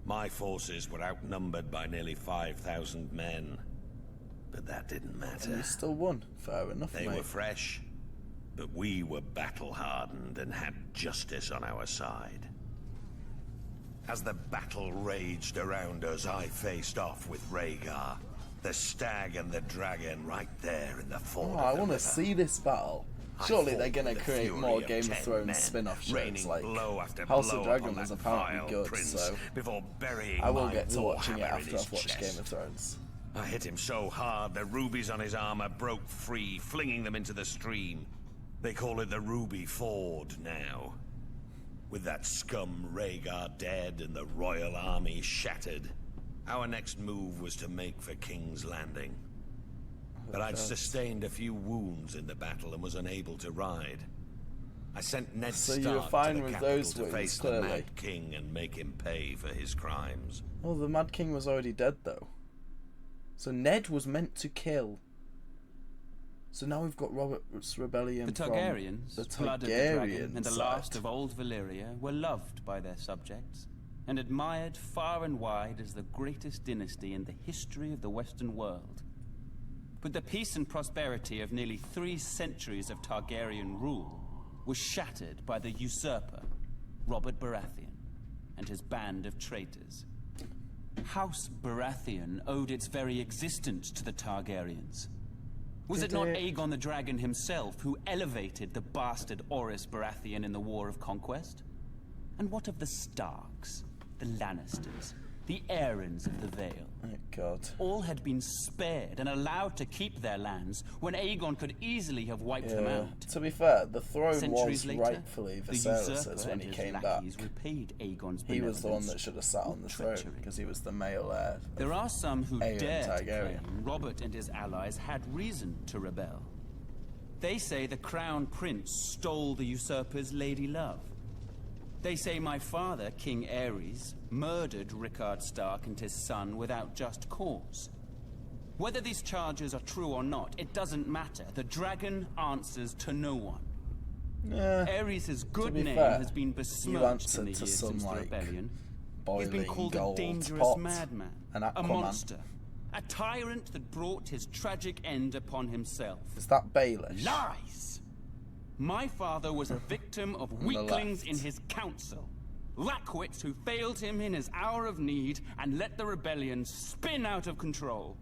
My forces were outnumbered by nearly 5,000 men, but that didn't matter. And you still won. Fair enough, They were fresh, but we were battle-hardened and had justice on our side. As the battle raged around us, I faced off with Rhaegar, the stag and the dragon right there in the ford. I want to see this battle. Surely they're going to create more Game of Thrones spin-off shows, like House of Dragon was apparently good, so I will get to watching it after I've watched Game of Thrones. I hit him so hard, the rubies on his armor broke free, flinging them into the stream. They call it the Ruby Ford now. With that scum Rhaegar dead and the royal army shattered, our next move was to make for King's Landing. But I'd sustained a few wounds in the battle and was unable to ride. I sent Ned Stark to the capital to face the Mad King and make him pay for his crimes. Oh, the Mad King was already dead, though. So Ned was meant to kill. So now we've got Robert's rebellion. The Targaryens, blood of the dragon, and the last of old Valyria, were loved by their subjects and admired far and wide as the greatest dynasty in the history of the Western world. But the peace and prosperity of nearly 3 centuries of Targaryen rule was shattered by the usurper, Robert Baratheon, and his band of traitors. House Baratheon owed its very existence to the Targaryens. Was it not Aegon the Dragon himself who elevated the bastard Orys Baratheon in the War of Conquest? And what of the Starks, the Lannisters, the Arryns of the Vale? Oh, God. All had been spared and allowed to keep their lands when Aegon could easily have wiped them out. To be fair, the throne Centuries was later, rightfully Viserys's when he came back. Repaid Aegon's he was the one that should have sat on the throne because he was the male heir. There are some who Aegon dare to Targaryen. claim Robert and his allies had reason to rebel. They say the Crown Prince stole the usurper's lady love. They say my father, King Aris, murdered Rickard Stark and his son without just cause. Whether these charges are true or not, it doesn't matter. The dragon answers to no one. Ares' good name has been besmirched in the years since the rebellion. He's been called a dangerous madman, a monster, a tyrant that brought his tragic end upon himself. Is that Baelish? Lies! My father was a victim of weaklings in his council. Lackwits who failed him in his hour of need and let the rebellion spin out of control.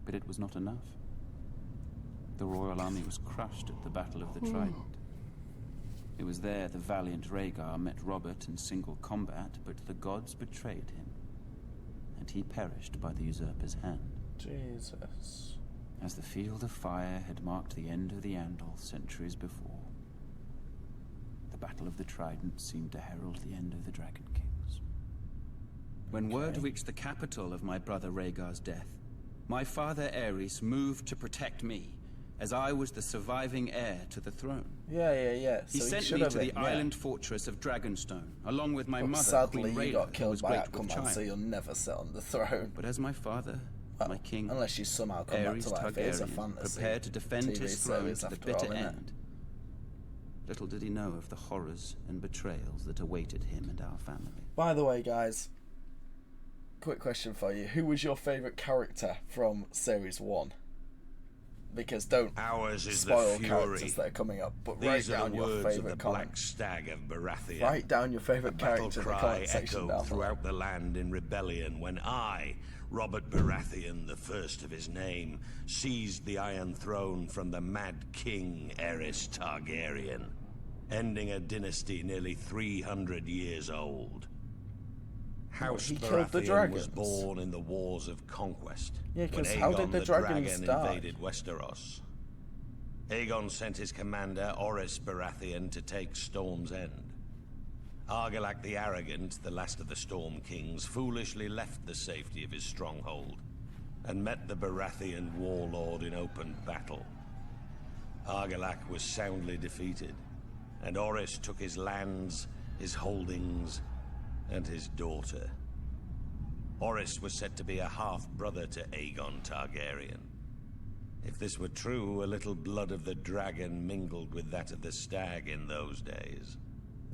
But it was not enough. The royal army was crushed at the Battle of the Trident. It was there the valiant Rhaegar met Robert in single combat, but the gods betrayed him, and he perished by the usurper's hand. Jesus. As the Field of Fire had marked the end of the Andals centuries before, the Battle of the Trident seemed to herald the end of the Dragon Kings. When word reached the capital of my brother Rhaegar's death, my father Aerys moved to protect me, as I was the surviving heir to the throne. Yeah. He sent me to the island fortress of Dragonstone, along with my mother, sadly, Queen you got Rhaena, killed who was by great with Aquaman, child. so you'll never sit on the throne. But as my father, my king, unless you somehow come back Aerys to life, it is a Targaryen, fantasy. prepared to defend TV his throne series to the after bitter all, innit? end. Little did he know of the horrors and betrayals that awaited him and our family. By the way, guys, quick question for you. Who was your favourite character from Series 1? because don't Ours is spoil the characters fury. that are coming up. But These write are down the your words of the favourite Black comment. Stag of Baratheon. Write down your favourite The battle character in the cry comment section echoed down below. throughout the land in rebellion when I, Robert Baratheon, the first of his name, seized the Iron Throne from the Mad King Aris Targaryen, ending a dynasty nearly 300 years old. House he killed the Baratheon dragons. was born in the Wars of Conquest, Yeah, when 'cause how did Aegon the the dragons Dragon die? invaded Westeros. Aegon sent his commander, Oris Baratheon, to take Storm's End. Argilac the Arrogant, the last of the Storm Kings, foolishly left the safety of his stronghold and met the Baratheon warlord in open battle. Argilac was soundly defeated, and Oris took his lands, his holdings, and his daughter. Oris was said to be a half-brother to Aegon Targaryen. If this were true, a little blood of the dragon mingled with that of the stag in those days.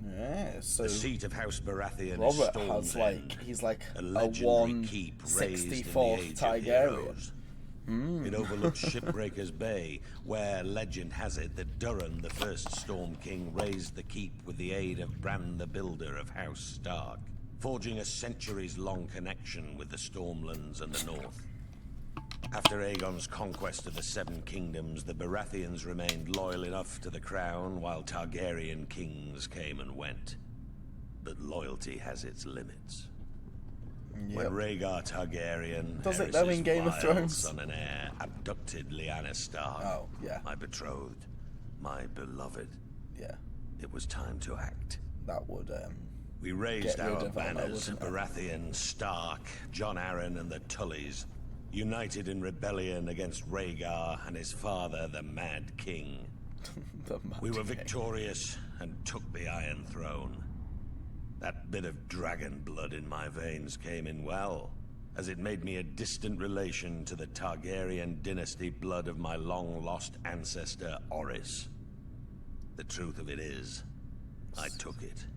Yeah, so The seat of House Baratheon Robert is Storm's has like End, he's like a a legendary keep raised in the 1/64 Age of Targaryen. Heroes. It overlooks Shipbreaker's Bay, where legend has it that Durin, the first Storm King, raised the keep with the aid of Bran the Builder of House Stark, forging a centuries-long connection with the Stormlands and the North. After Aegon's conquest of the Seven Kingdoms, the Baratheons remained loyal enough to the crown while Targaryen kings came and went. But loyalty has its limits. When Rhaegar Targaryen, Does it though in Aerys's Game of vile Thrones? son and heir, abducted Lyanna Stark, Oh, yeah. my betrothed, my beloved, Yeah, it was time to act. that would We raised Get rid our of Armor, banners, wouldn't it? Baratheon, Stark, Jon Arryn, and the Tullys, united in rebellion against Rhaegar and his father, the Mad King. the Mad We were King. victorious and took the Iron Throne. That bit of dragon blood in my veins came in well, as it made me a distant relation to the Targaryen dynasty blood of my long-lost ancestor, Oris. The truth of it is, I took it.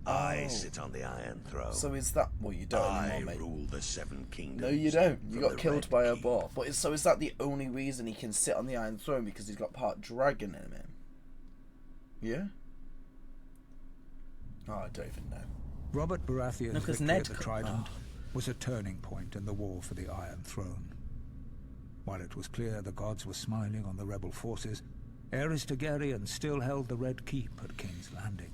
I sit on the Iron Throne. So is that well? You don't I anymore, mate. rule the Seven Kingdoms. No, you don't. You from got the killed Red by a Keep. boar. But so is that the only reason he can sit on the Iron Throne, because he's got part dragon in him? Yeah. Oh, I don't even know. Robert Baratheon's No, 'cause victory Ned at the co- Trident was a turning point in the war for the Iron Throne. While it was clear the gods were smiling on the rebel forces, Aerys Targaryen still held the Red Keep at King's Landing.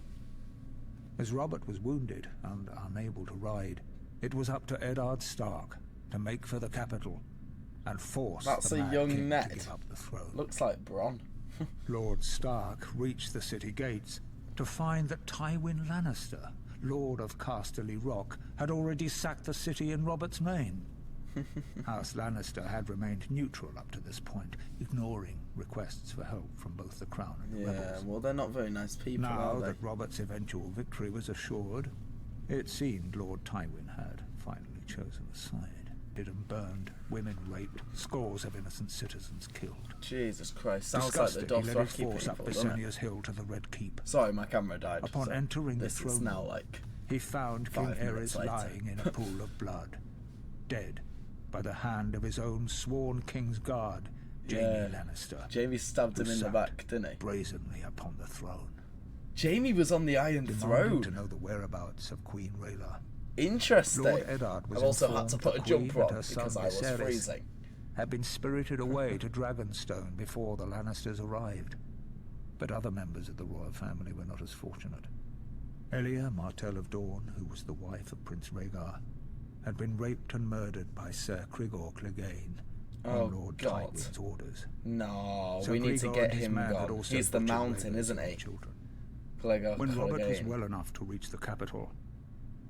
As Robert was wounded and unable to ride, it was up to Eddard Stark to make for the capital and force That's the a Mad young King Ned. to give up the throne. Looks like Bronn. Lord Stark reached the city gates to find that Tywin Lannister, Lord of Casterly Rock, had already sacked the city in Robert's Main. House Lannister had remained neutral up to this point, ignoring requests for help from both the Crown and the Yeah, rebels. well, they're not very nice people, Now are they? that Robert's eventual victory was assured, it seemed Lord Tywin had finally chosen a side. It and burned, women raped, scores of innocent citizens killed. Jesus Christ, sounds Disgusted, like he the led his Dothraki force up people, doesn't it? Visenia's Hill to the Red Keep. Sorry, my camera died. Upon so entering the this is throne now room, like he found King 5 minutes Aerys later. lying in a pool of blood, dead by the hand of his own sworn King's Guard, Jaime Yeah. Lannister. Jamie stabbed him who in the sat back, didn't he? brazenly upon the throne, Jamie was on the Iron demanding Throne. to know the whereabouts of Queen Rhaela. Interesting. Lord Eddard was I've also had informed to put a the jump Queen on and her son because I was Viserys freezing. had been spirited away to Dragonstone before the Lannisters arrived. But other members of the royal family were not as fortunate. Elia, Martell of Dawn, who was the wife of Prince Rhaegar, had been raped and murdered by Sir Crigor Clegane Oh, on Lord God. Tywin's orders. No, Sir we need to Grigor get and his him men had gone. also He's the butchered mountain, Rhaegar's isn't own he? children. Clegane. When Robert was well enough to reach the capital,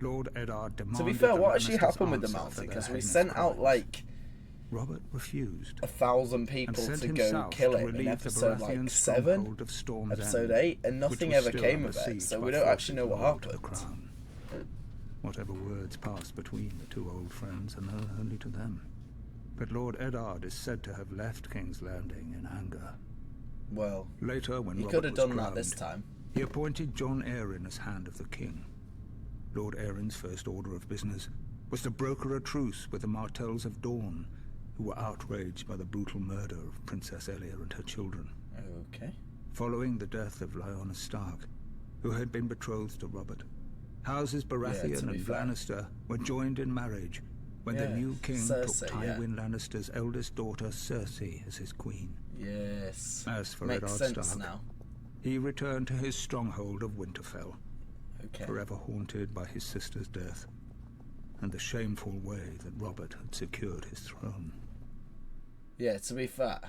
Lord Eddard demanded To be fair, the what actually Lannisters happened with the answer for mountain? their Because we heinous sent out crimes. like Robert refused 1,000 people and sent to him go south kill to him in relieve the episode like Baratheon 7, stronghold of Storm's episode End, 8, and which nothing was ever still came under of it. siege So by we don't actually know forces what loyal to the happened. crown. Whatever words passed between the two old friends are known only to them. But Lord Eddard is said to have left King's Landing in anger. Well, Later, when he Robert could have was done crowned, that this time. he appointed Jon Arryn as Hand of the King. Lord Arryn's first order of business was to broker a truce with the Martells of Dawn who were outraged by the brutal murder of Princess Elia and her children. Okay. Following the death of Lyanna Stark, who had been betrothed to Robert, Houses Baratheon and Lannister were joined in marriage when the new king took Tywin Lannister's eldest daughter Cersei as his queen. Yes. As for Makes Eddard sense Stark, now. he returned to his stronghold of Winterfell, Okay. forever haunted by his sister's death and the shameful way that Robert had secured his throne. Yeah, to be fair,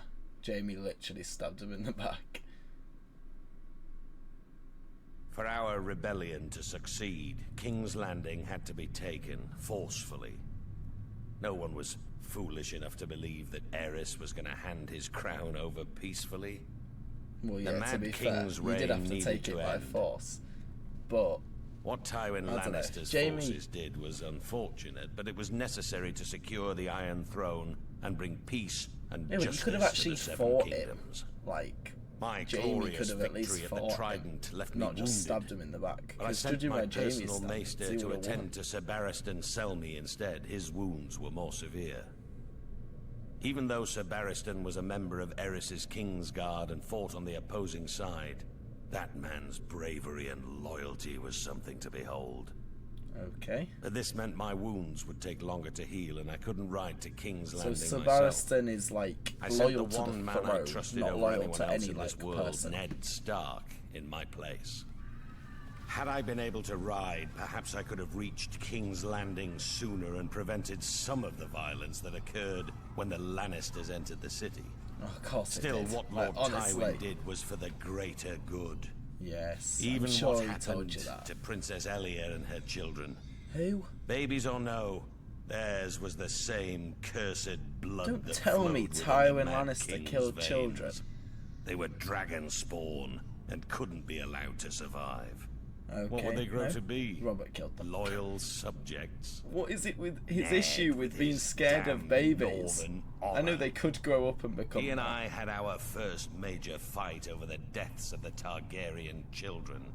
Jaime literally stabbed him in the back. For our rebellion to succeed, King's Landing had to be taken forcefully. No one was foolish enough to believe that Aerys was going to hand his crown over peacefully. Well, yeah, The to Mad be King's fair, you did reign have to needed take it to by end. force. But What Tywin I don't know, Lannister's Jaime- forces did was unfortunate, but it was necessary to secure the Iron Throne and bring peace and yeah, but you justice could have to actually the Seven fought Kingdoms. him. Like, My Jaime glorious could have at least victory at the fought Trident him, left me not just wounded. stabbed him in the back. But I 'Cause sent judging my by Jaime's personal stats, maester he to would've attend won. to Sir Barristan Selmy instead. His wounds were more severe. Even though Sir Barristan was a member of Aerys's Kingsguard and fought on the opposing side, that man's bravery and loyalty was something to behold. Okay. But this meant my wounds would take longer to heal, and I couldn't ride to King's So Landing Sir myself. Barristan is like I sent the loyal to the one man I throne, trusted not over loyal anyone to else any in this like world, person. Ned Stark, in my place. Had I been able to ride, perhaps I could have reached King's Landing sooner and prevented some of the violence that occurred when the Lannisters entered the city. Oh, of course Still, it did. what Like, Lord honestly, Tywin did was for the greater good. Yes. Even I'm sure what he told happened you that. to Princess Elia and her children. Who? Babies or no, theirs was the same cursed blood Don't that tell me flowed within Tywin the Mad Lannister King's killed veins. children. They were dragon spawn and couldn't be allowed to survive. Okay. What would they grow no. to be? Robert killed them. Loyal subjects. What is it with his Ned issue with being his scared of damn babies? northern I know honor. they could grow up and become He and that. I had our first major fight over the deaths of the Targaryen children.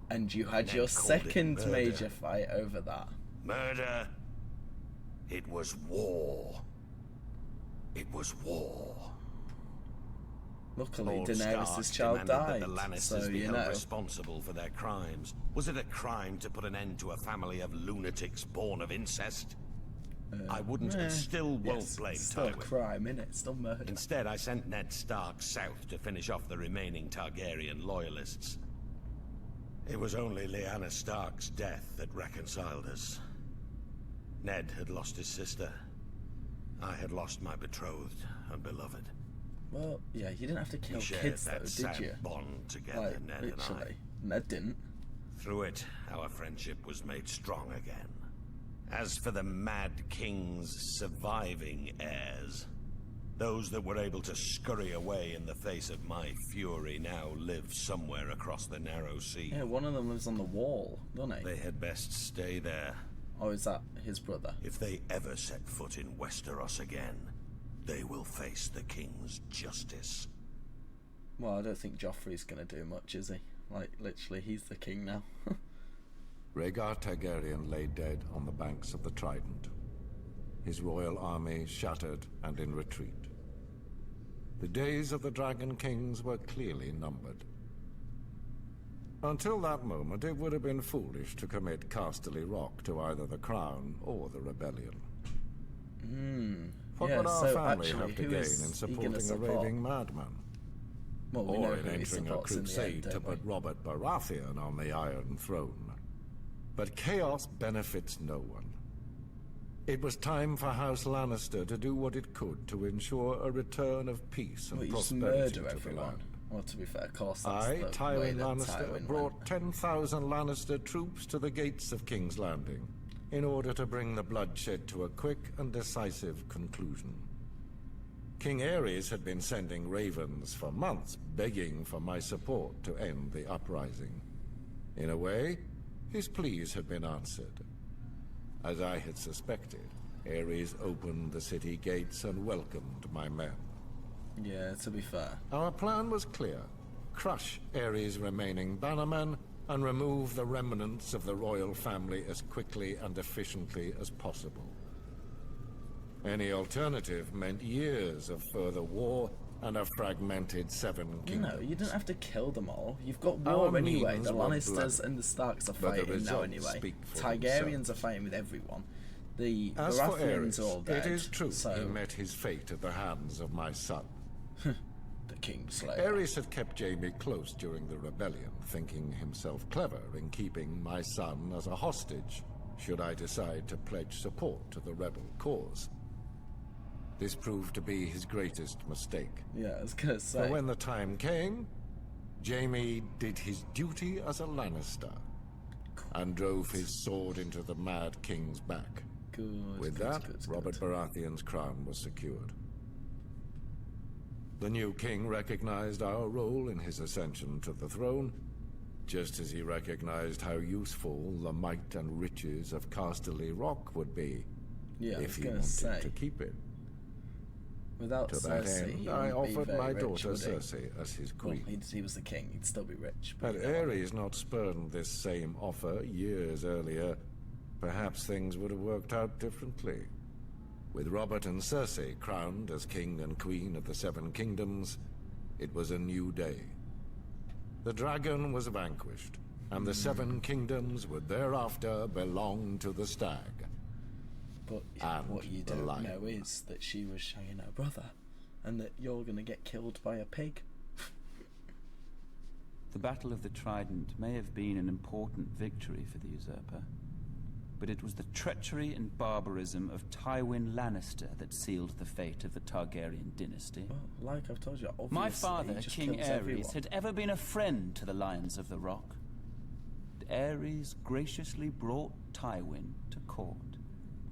And you had Ned your called it second murder. major fight over that. Murder. It was war. It was war. Luckily, Lord Daenerys' Stark child demanded died, that the Lannisters so be you held know. responsible for their crimes. Was it a crime to put an end to a family of lunatics born of incest? I wouldn't and still won't yes, blame still a Tywin. crime, innit? Still murder. Instead, I sent Ned Stark south to finish off the remaining Targaryen loyalists. It was only Lyanna Stark's death that reconciled us. Ned had lost his sister. I had lost my betrothed and beloved. Well, yeah, you didn't have to kill We shared kids, though, that did sad you? bond together, Like, Ned and I. literally. Ned didn't. Through it, our friendship was made strong again. As for the Mad King's surviving heirs, those that were able to scurry away in the face of my fury now live somewhere across the narrow sea. Yeah, one of them lives on the wall, doesn't he? They had best stay there. Or is that his brother? If they ever set foot in Westeros again, they will face the King's justice. Well, I don't think Joffrey's gonna do much, is he? Like, literally, he's the king now. Rhaegar Targaryen lay dead on the banks of the Trident, his royal army shattered and in retreat. The days of the Dragon Kings were clearly numbered. Until that moment, it would have been foolish to commit Casterly Rock to either the Crown or the Rebellion. What Yeah, would our so family actually, have to who gain is in he supporting gonna a support? raving madman? Well, we know Or in who he entering a supports in the crusade end, to don't we? put Robert Baratheon on the Iron Throne. But chaos benefits no one. It was time for House Lannister to do what it could to ensure a return of peace and Well, you just prosperity murder to the everyone. land. Well, to be fair, of course, that's I, the way Tywin that Lannister, Tywin brought went. 10,000 Lannister troops to the gates of King's Landing in order to bring the bloodshed to a quick and decisive conclusion. King Aris had been sending ravens for months, begging for my support to end the uprising. In a way, his pleas had been answered. As I had suspected, Ares opened the city gates and welcomed my men. Yeah, to be fair. Our plan was clear. Crush Ares' remaining bannermen and remove the remnants of the royal family as quickly and efficiently as possible. Any alternative meant years of further war and a fragmented Seven Kingdoms. No, you don't have to kill them all. You've got war anyway. The Lannisters and the Starks are fighting now anyway. Targaryens are fighting with everyone. The Baratheons are all dead. It is true so... he met his fate at the hands of my son. The Kingslayer. Aerys had kept Jaime close during the rebellion, thinking himself clever in keeping my son as a hostage, should I decide to pledge support to the rebel cause. This proved to be his greatest mistake. Yeah, I was gonna say. But when the time came, Jaime did his duty as a Lannister and drove his sword into the Mad King's back. With that, Robert Baratheon's crown was secured. The new king recognized our role in his ascension to the throne, just as he recognized how useful the might and riches of Casterly Rock would be if he wanted to keep it. Without to that end, I offered my daughter Cersei as his queen. Well, he was the king, he'd still be rich. Had Aerys not spurned this same offer years earlier, perhaps things would have worked out differently. With Robert and Cersei crowned as king and queen of the Seven Kingdoms, it was a new day. The dragon was vanquished, and the Seven Kingdoms would thereafter belong to the stag. But what you don't know is that she was shagging her brother, and that you're going to get killed by a pig. The Battle of the Trident may have been an important victory for the usurper, but it was the treachery and barbarism of Tywin Lannister that sealed the fate of the Targaryen dynasty. Well, like I've told you, obviously, my father, King Aris, had ever been a friend to the Lions of the Rock. Ares graciously brought Tywin to court,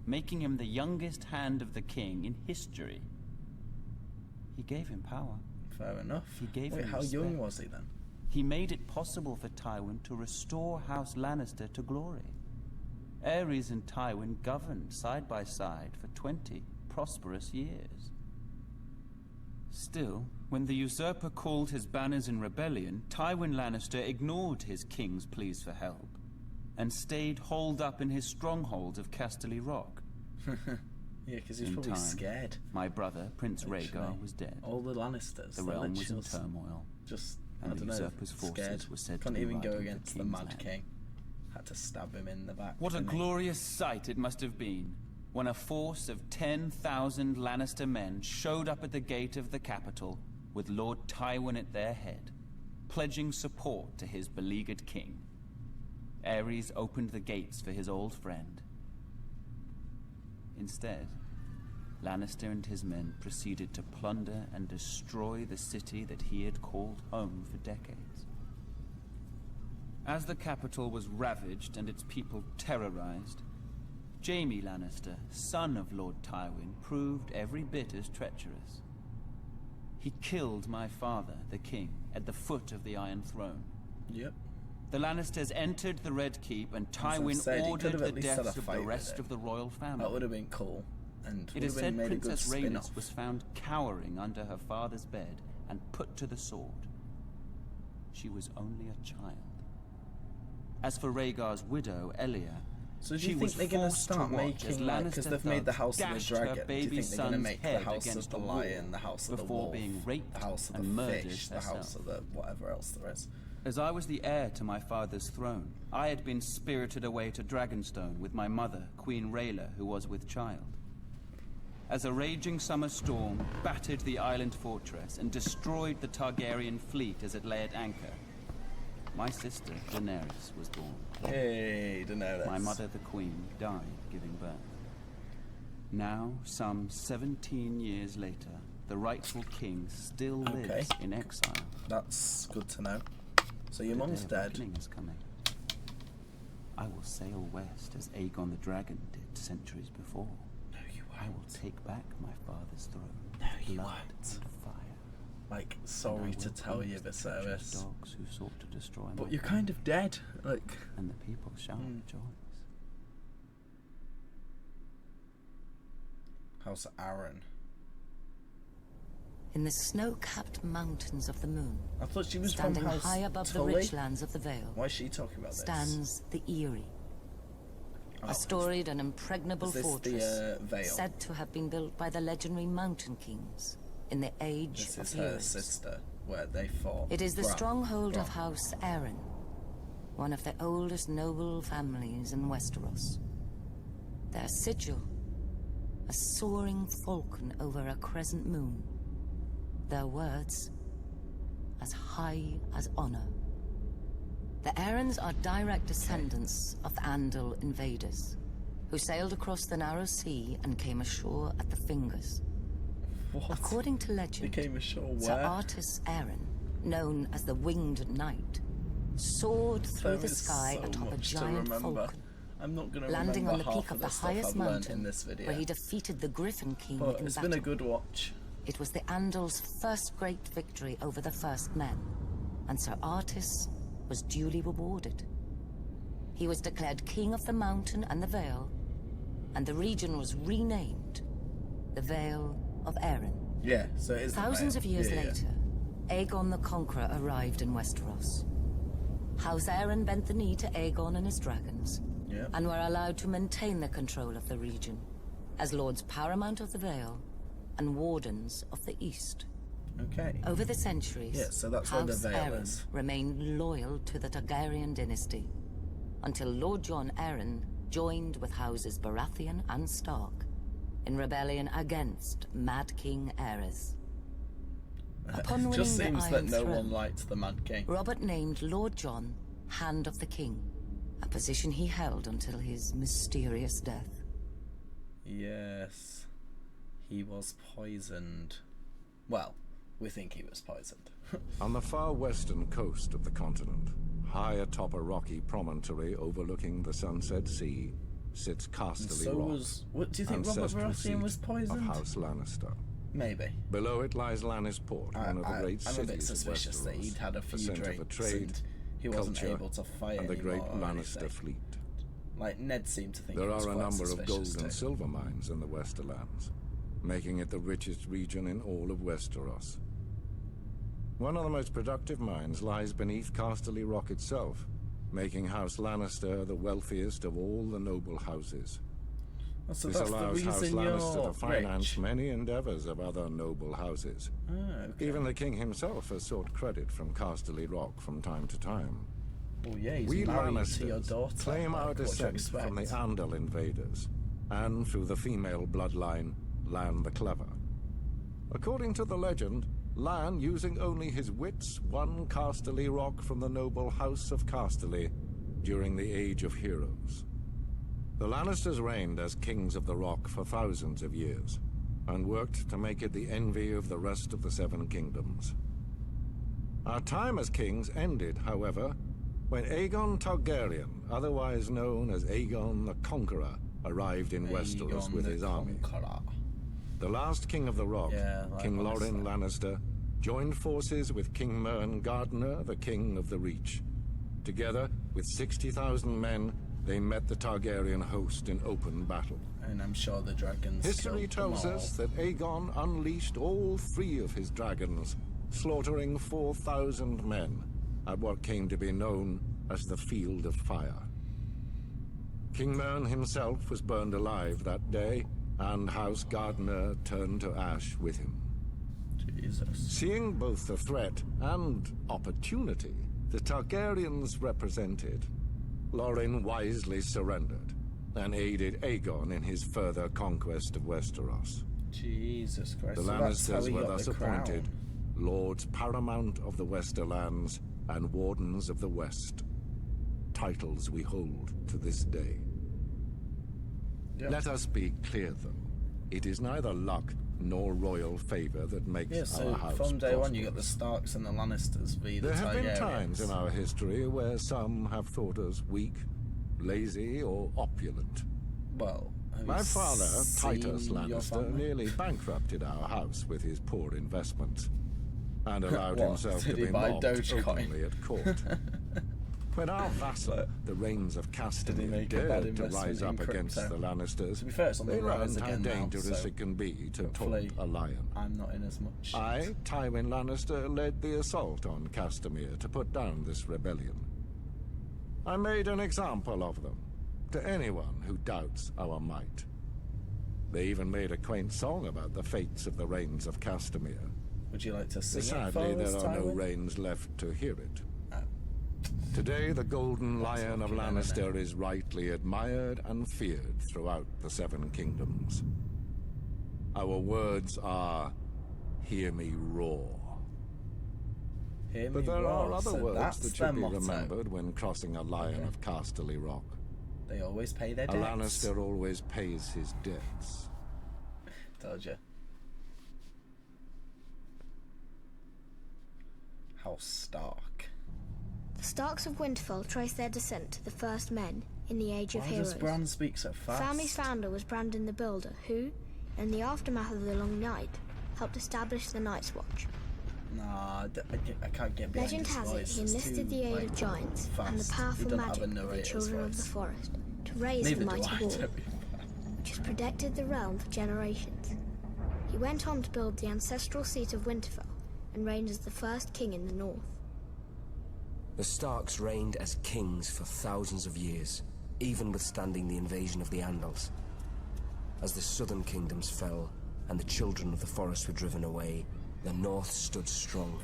making him the youngest hand of the king in history. He gave him power. Fair enough. He gave him how respect. Young was he then? He made it possible for Tywin to restore House Lannister to glory. Aerys and Tywin governed side by side for 20 prosperous years. Still, when the usurper called his banners in rebellion, Tywin Lannister ignored his king's pleas for help and stayed holed up in his stronghold of Casterly Rock. Yeah, because he was probably scared. My brother, Prince Rhaegar, was dead. All the Lannisters. The realm was in turmoil. Just, and I don't know, usurper's forces were said Couldn't to be even go riding against the Mad King. Had to stab him in the back. What a glorious sight it must have been when a force of 10,000 Lannister men showed up at the gate of the capital with Lord Tywin at their head, pledging support to his beleaguered king. Aerys opened the gates for his old friend. Instead, Lannister and his men proceeded to plunder and destroy the city that he had called home for decades. As the capital was ravaged and its people terrorized, Jaime Lannister, son of Lord Tywin, proved every bit as treacherous. He killed my father, the king, at the foot of the Iron Throne. Yep. The Lannisters entered the Red Keep, and Tywin ordered the deaths of the rest of the royal family. That would have been cool. And it is said Princess Rhaenys was found cowering under her father's bed and put to the sword. She was only a child. As for Rhaegar's widow, Elia, so do you think they're going to start making, because they've made the House of the Dragon, do you think they're going to make the House of the Lion, the House of the Wolf, the House of the Fish, the House of the whatever else there is? As I was the heir to my father's throne, I had been spirited away to Dragonstone with my mother, Queen Rhaela, who was with child. As a raging summer storm battered the island fortress and destroyed the Targaryen fleet as it lay at anchor, my sister, Daenerys, was born. Hey, Daenerys. My mother, the Queen, died giving birth. Now, some 17 years later, the rightful king still lives in exile. That's good to know. So your mum's dead. Is coming. I will sail west as Aegon the Dragon did centuries before. No, you won't. I will take back my father's throne. No, you blood won't. And fire. Like, sorry to tell you, Viserys. Dogs who sought to destroy but you're kind of dead. Like, and the people shall rejoice. House Arryn. In the snow-capped mountains of the moon, I thought she was standing from House high above Tully. the rich lands of the Vale, why is she talking about stands the Eyrie. A storied and impregnable fortress, Vale? said to have been built by the legendary Mountain Kings in the Age This of is Heroes. her sister, where they fought. It is the stronghold of House Arryn, one of the oldest noble families in Westeros. Their sigil, a soaring falcon over a crescent moon. Their words, as high as honor. The Arryns are direct descendants of the Andal invaders, who sailed across the narrow sea and came ashore at the Fingers. What? According to legend, They came ashore where? Sir Artus Arryn, known as the Winged Knight, soared through the sky atop a giant falcon, I'm not going to landing on the half peak of the stuff highest I've learned mountain, in this video. where he defeated the Griffin King But in it's battle. been a good watch. It was the Andals' first great victory over the First Men, and Sir Artus was duly rewarded. He was declared King of the Mountain and the Vale, and the region was renamed the Vale of Arryn. Yeah, so it is the Thousands Vale. of years Yeah, yeah. later, Aegon the Conqueror arrived in Westeros. House Arryn bent the knee to Aegon and his dragons, Yeah. and were allowed to maintain the control of the region, as Lords Paramount of the Vale and Wardens of the East. Okay. Over the centuries, Yeah, so that's where the House Vale Arryn is. remained loyal to the Targaryen dynasty, until Lord Jon Arryn joined with houses Baratheon and Stark in rebellion against Mad King Aris. Upon It winning just seems the that Iron no Throne, one liked the Mad King. Robert named Lord Jon Hand of the King, a position he held until his mysterious death. Yes. He was poisoned. Well, we think he was poisoned. On the far western coast of the continent, high atop a rocky promontory overlooking the Sunset Sea, sits Casterly So Rock, was... What, do you think Robert ancestral Baratheon was seat poisoned? of House Lannister. Maybe. Below it lies Lannisport, one of the great I'm a cities bit of suspicious that Westeros, he'd had a the few centre drinks for trade, and he wasn't culture, able to fight and the great anymore or Lannister anything. fleet. Like, Ned seemed to think There he was are a quite number of suspicious gold and too. silver mines in the Westerlands, making it the richest region in all of Westeros. One of the most productive mines lies beneath Casterly Rock itself, making House Lannister the wealthiest of all the noble houses. Oh, so This that's the allows House reason Lannister you're to finance rich. many endeavors of other noble houses. Oh, okay. Even the king himself has sought credit from Casterly Rock from time to time. Oh yeah, he's We married to your Lannisters daughter. claim like, our what do you descent expect? from the Andal invaders, and through the female bloodline, Lan the Clever. According to the legend, Lan, using only his wits, won Casterly Rock from the noble House of Casterly during the Age of Heroes. The Lannisters reigned as kings of the Rock for thousands of years, and worked to make it the envy of the rest of the Seven Kingdoms. Our time as kings ended, however, when Aegon Targaryen, otherwise known as Aegon the Conqueror, arrived in Westeros Aegon with the his army. Conqueror. The last king of the Rock, Yeah, like King honestly. Lorin Lannister, joined forces with King Mern Gardner, the King of the Reach. Together, with 60,000 men, they met the Targaryen host in open battle. And I'm sure the dragons History killed them tells all. us that Aegon unleashed all 3 of his dragons, slaughtering 4,000 men at what came to be known as the Field of Fire. King Mern himself was burned alive that day, and House Gardner turned to ash with him. Jesus. Seeing both the threat and opportunity the Targaryens represented, Lorin wisely surrendered and aided Aegon in his further conquest of Westeros. Jesus Christ. The So that's how Lannisters he were got thus the crown. appointed Lords Paramount of the Westerlands and Wardens of the West, titles we hold to this day. Yeah. Let us be clear, though. It is neither luck nor royal favor that makes Yeah, our so house from day one you got the prosperous. Starks and the Lannisters v the There have been Targaryens. times in our history where some have thought us weak, lazy, or opulent. Well, have My you father, Titus seen your Lannister, family? nearly bankrupted our house with his poor investments, and allowed What, himself did to he be buy mobbed Dogecoin? openly at court. When our vassal, the reigns of Did he Casterly, make a bad dared to investment rise in up against crypto? the Lannisters, To be fair, it's on the they rise learned how again now, dangerous so it can be to hopefully taunt a lion. I'm not in as much. I, Tywin Lannister, led the assault on Castamere to put down this rebellion. I made an example of them, to anyone who doubts our might. They even made a quaint song about the fates of the Rains of Castamere. Would you like to sing it Sadly, for us, there are no Tywin? rains left to hear it. Today, the Golden Lion of Lannister is rightly admired and feared throughout the Seven Kingdoms. Our words are, "Hear me roar." Hear me But there roar, are other so words that's that their should be motto. remembered when crossing a Lion of Casterly Rock. They always pay their A debts. Lannister always pays his debts. Told you. House Stark. The Starks of Winterfell trace their descent to the first men in the Age of Why Heroes. does Bran speak so The fast? family's founder was Brandon the Builder, who, in the aftermath of the Long Night, helped establish the Night's Watch. Nah, I can't get behind Legend his has it voice. he It's enlisted too, the aid like, of giants fast. and the He powerful doesn't have magic a of the narrator's children of the voice. forest to raise Neither the do mighty I, wall, to be fair. which has protected the realm for generations. He went on to build the ancestral seat of Winterfell and reigned as the first king in the north. The Starks reigned as kings for thousands of years, even withstanding the invasion of the Andals. As the southern kingdoms fell and the children of the forest were driven away, the north stood strong,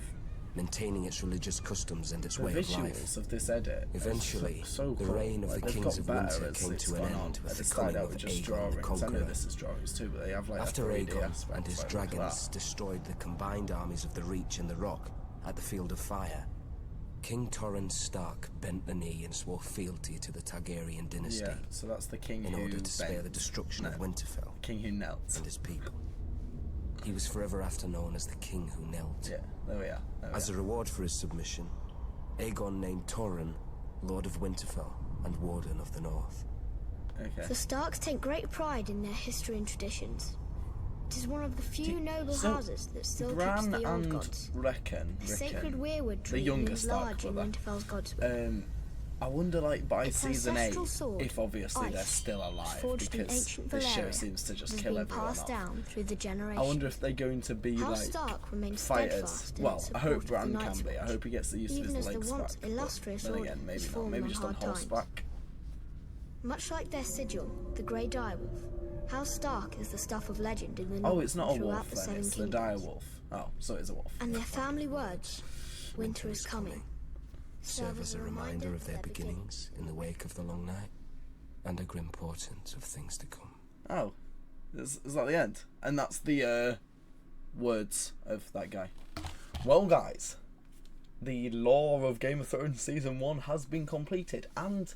maintaining its religious customs and its The way of visuals life. of this edit are Eventually, so the cool. reign of Like, the they've kings got of better winter as came it's to an gone on. end with It the started coming out of with just Aegon the drawings. I know Conqueror. this is drawings too, but they have like After a 3D Aegon aspect. and his Like, look at dragons that. destroyed the combined armies of the Reach and the Rock at the Field of Fire, King Torrhen Stark bent the knee and swore fealty to the Targaryen dynasty Yeah, so that's the king in who order to spare the bent. destruction of Winterfell King who knelt. and his people. He was forever after known as the King who knelt. Yeah, there we are. As a reward for his submission, Aegon named Torrhen Lord of Winterfell and Warden of the North. Okay. The Starks take great pride in their history and traditions. It is one of the few noble so houses that still keeps Bran the old and gods. Rickon, A sacred weirwood the tree younger looms Stark large in brother. Winterfell's godswood. I wonder, like, by Its season 8, ancestral sword, if obviously they're Ice, still alive, forged in because ancient this show Valyria, seems to just has kill been everyone passed off. down through the generations. I wonder if they're going to be, House like, Stark remains fighters. steadfast in Well, its I support hope of the Bran Night's can be. I Watch, hope he gets the use of even his as the legs once back. illustrious But then order again, maybe has not. fallen Maybe on just on hard times. horseback. Much like their sigil, the Grey Direwolf, House Stark is the stuff of legend in the Oh, north it's not a throughout wolf the then, Seven it's the Kingdoms. direwolf. Oh, so it's a wolf. And their family words, winter is coming, Serve as a reminder of their beginnings in the wake of the Long Night, and a grim portent of things to come. Oh, is that the end? And that's the words of that guy. Well, guys, the lore of Game of Thrones Season 1 has been completed, and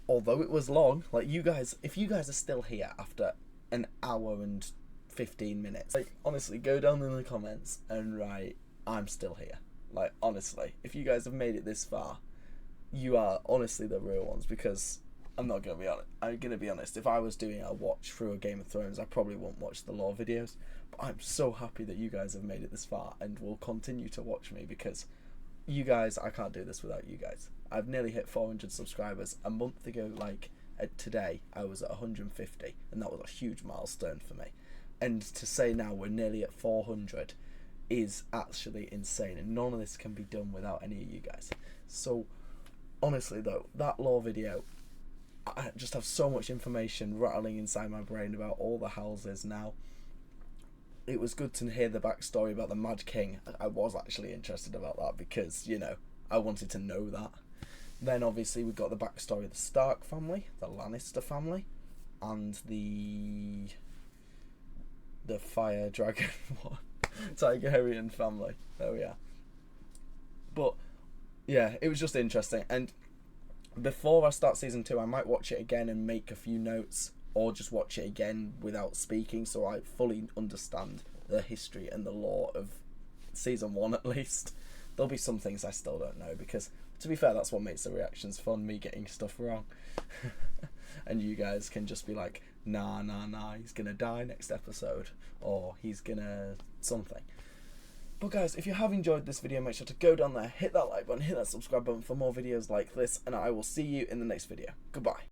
although it was long, like, you guys, if you guys are still here after an hour and 15 minutes, like, honestly, go down in the comments and write, I'm still here. Like, honestly, if you guys have made it this far, you are honestly the real ones, because I'm not going to be honest. I'm going to be honest. If I was doing a watch through a Game of Thrones, I probably wouldn't watch the lore videos. But I'm so happy that you guys have made it this far and will continue to watch me, because you guys, I can't do this without you guys. I've nearly hit 400 subscribers. A month ago, like today, I was at 150, and that was a huge milestone for me. And to say now we're nearly at 400 is actually insane, and none of this can be done without any of you guys. So honestly though, that lore video, I just have so much information rattling inside my brain about all the houses now. It was good to hear the backstory about the Mad King. I was actually interested about that because, you know, I wanted to know that. Then obviously we got the backstory of the Stark family, the Lannister family, and the fire dragon one. Targaryen family. There we are. But yeah, it was just interesting. And before I start season 2, I might watch it again and make a few notes, or just watch it again without speaking, so I fully understand the history and the lore of season 1 at least. There'll be some things I still don't know, because to be fair, that's what makes the reactions fun, me getting stuff wrong. And you guys can just be like, nah, he's gonna die next episode, or he's gonna something. But guys, if you have enjoyed this video, make sure to go down there, hit that like button, hit that subscribe button for more videos like this, and I will see you in the next video. Goodbye.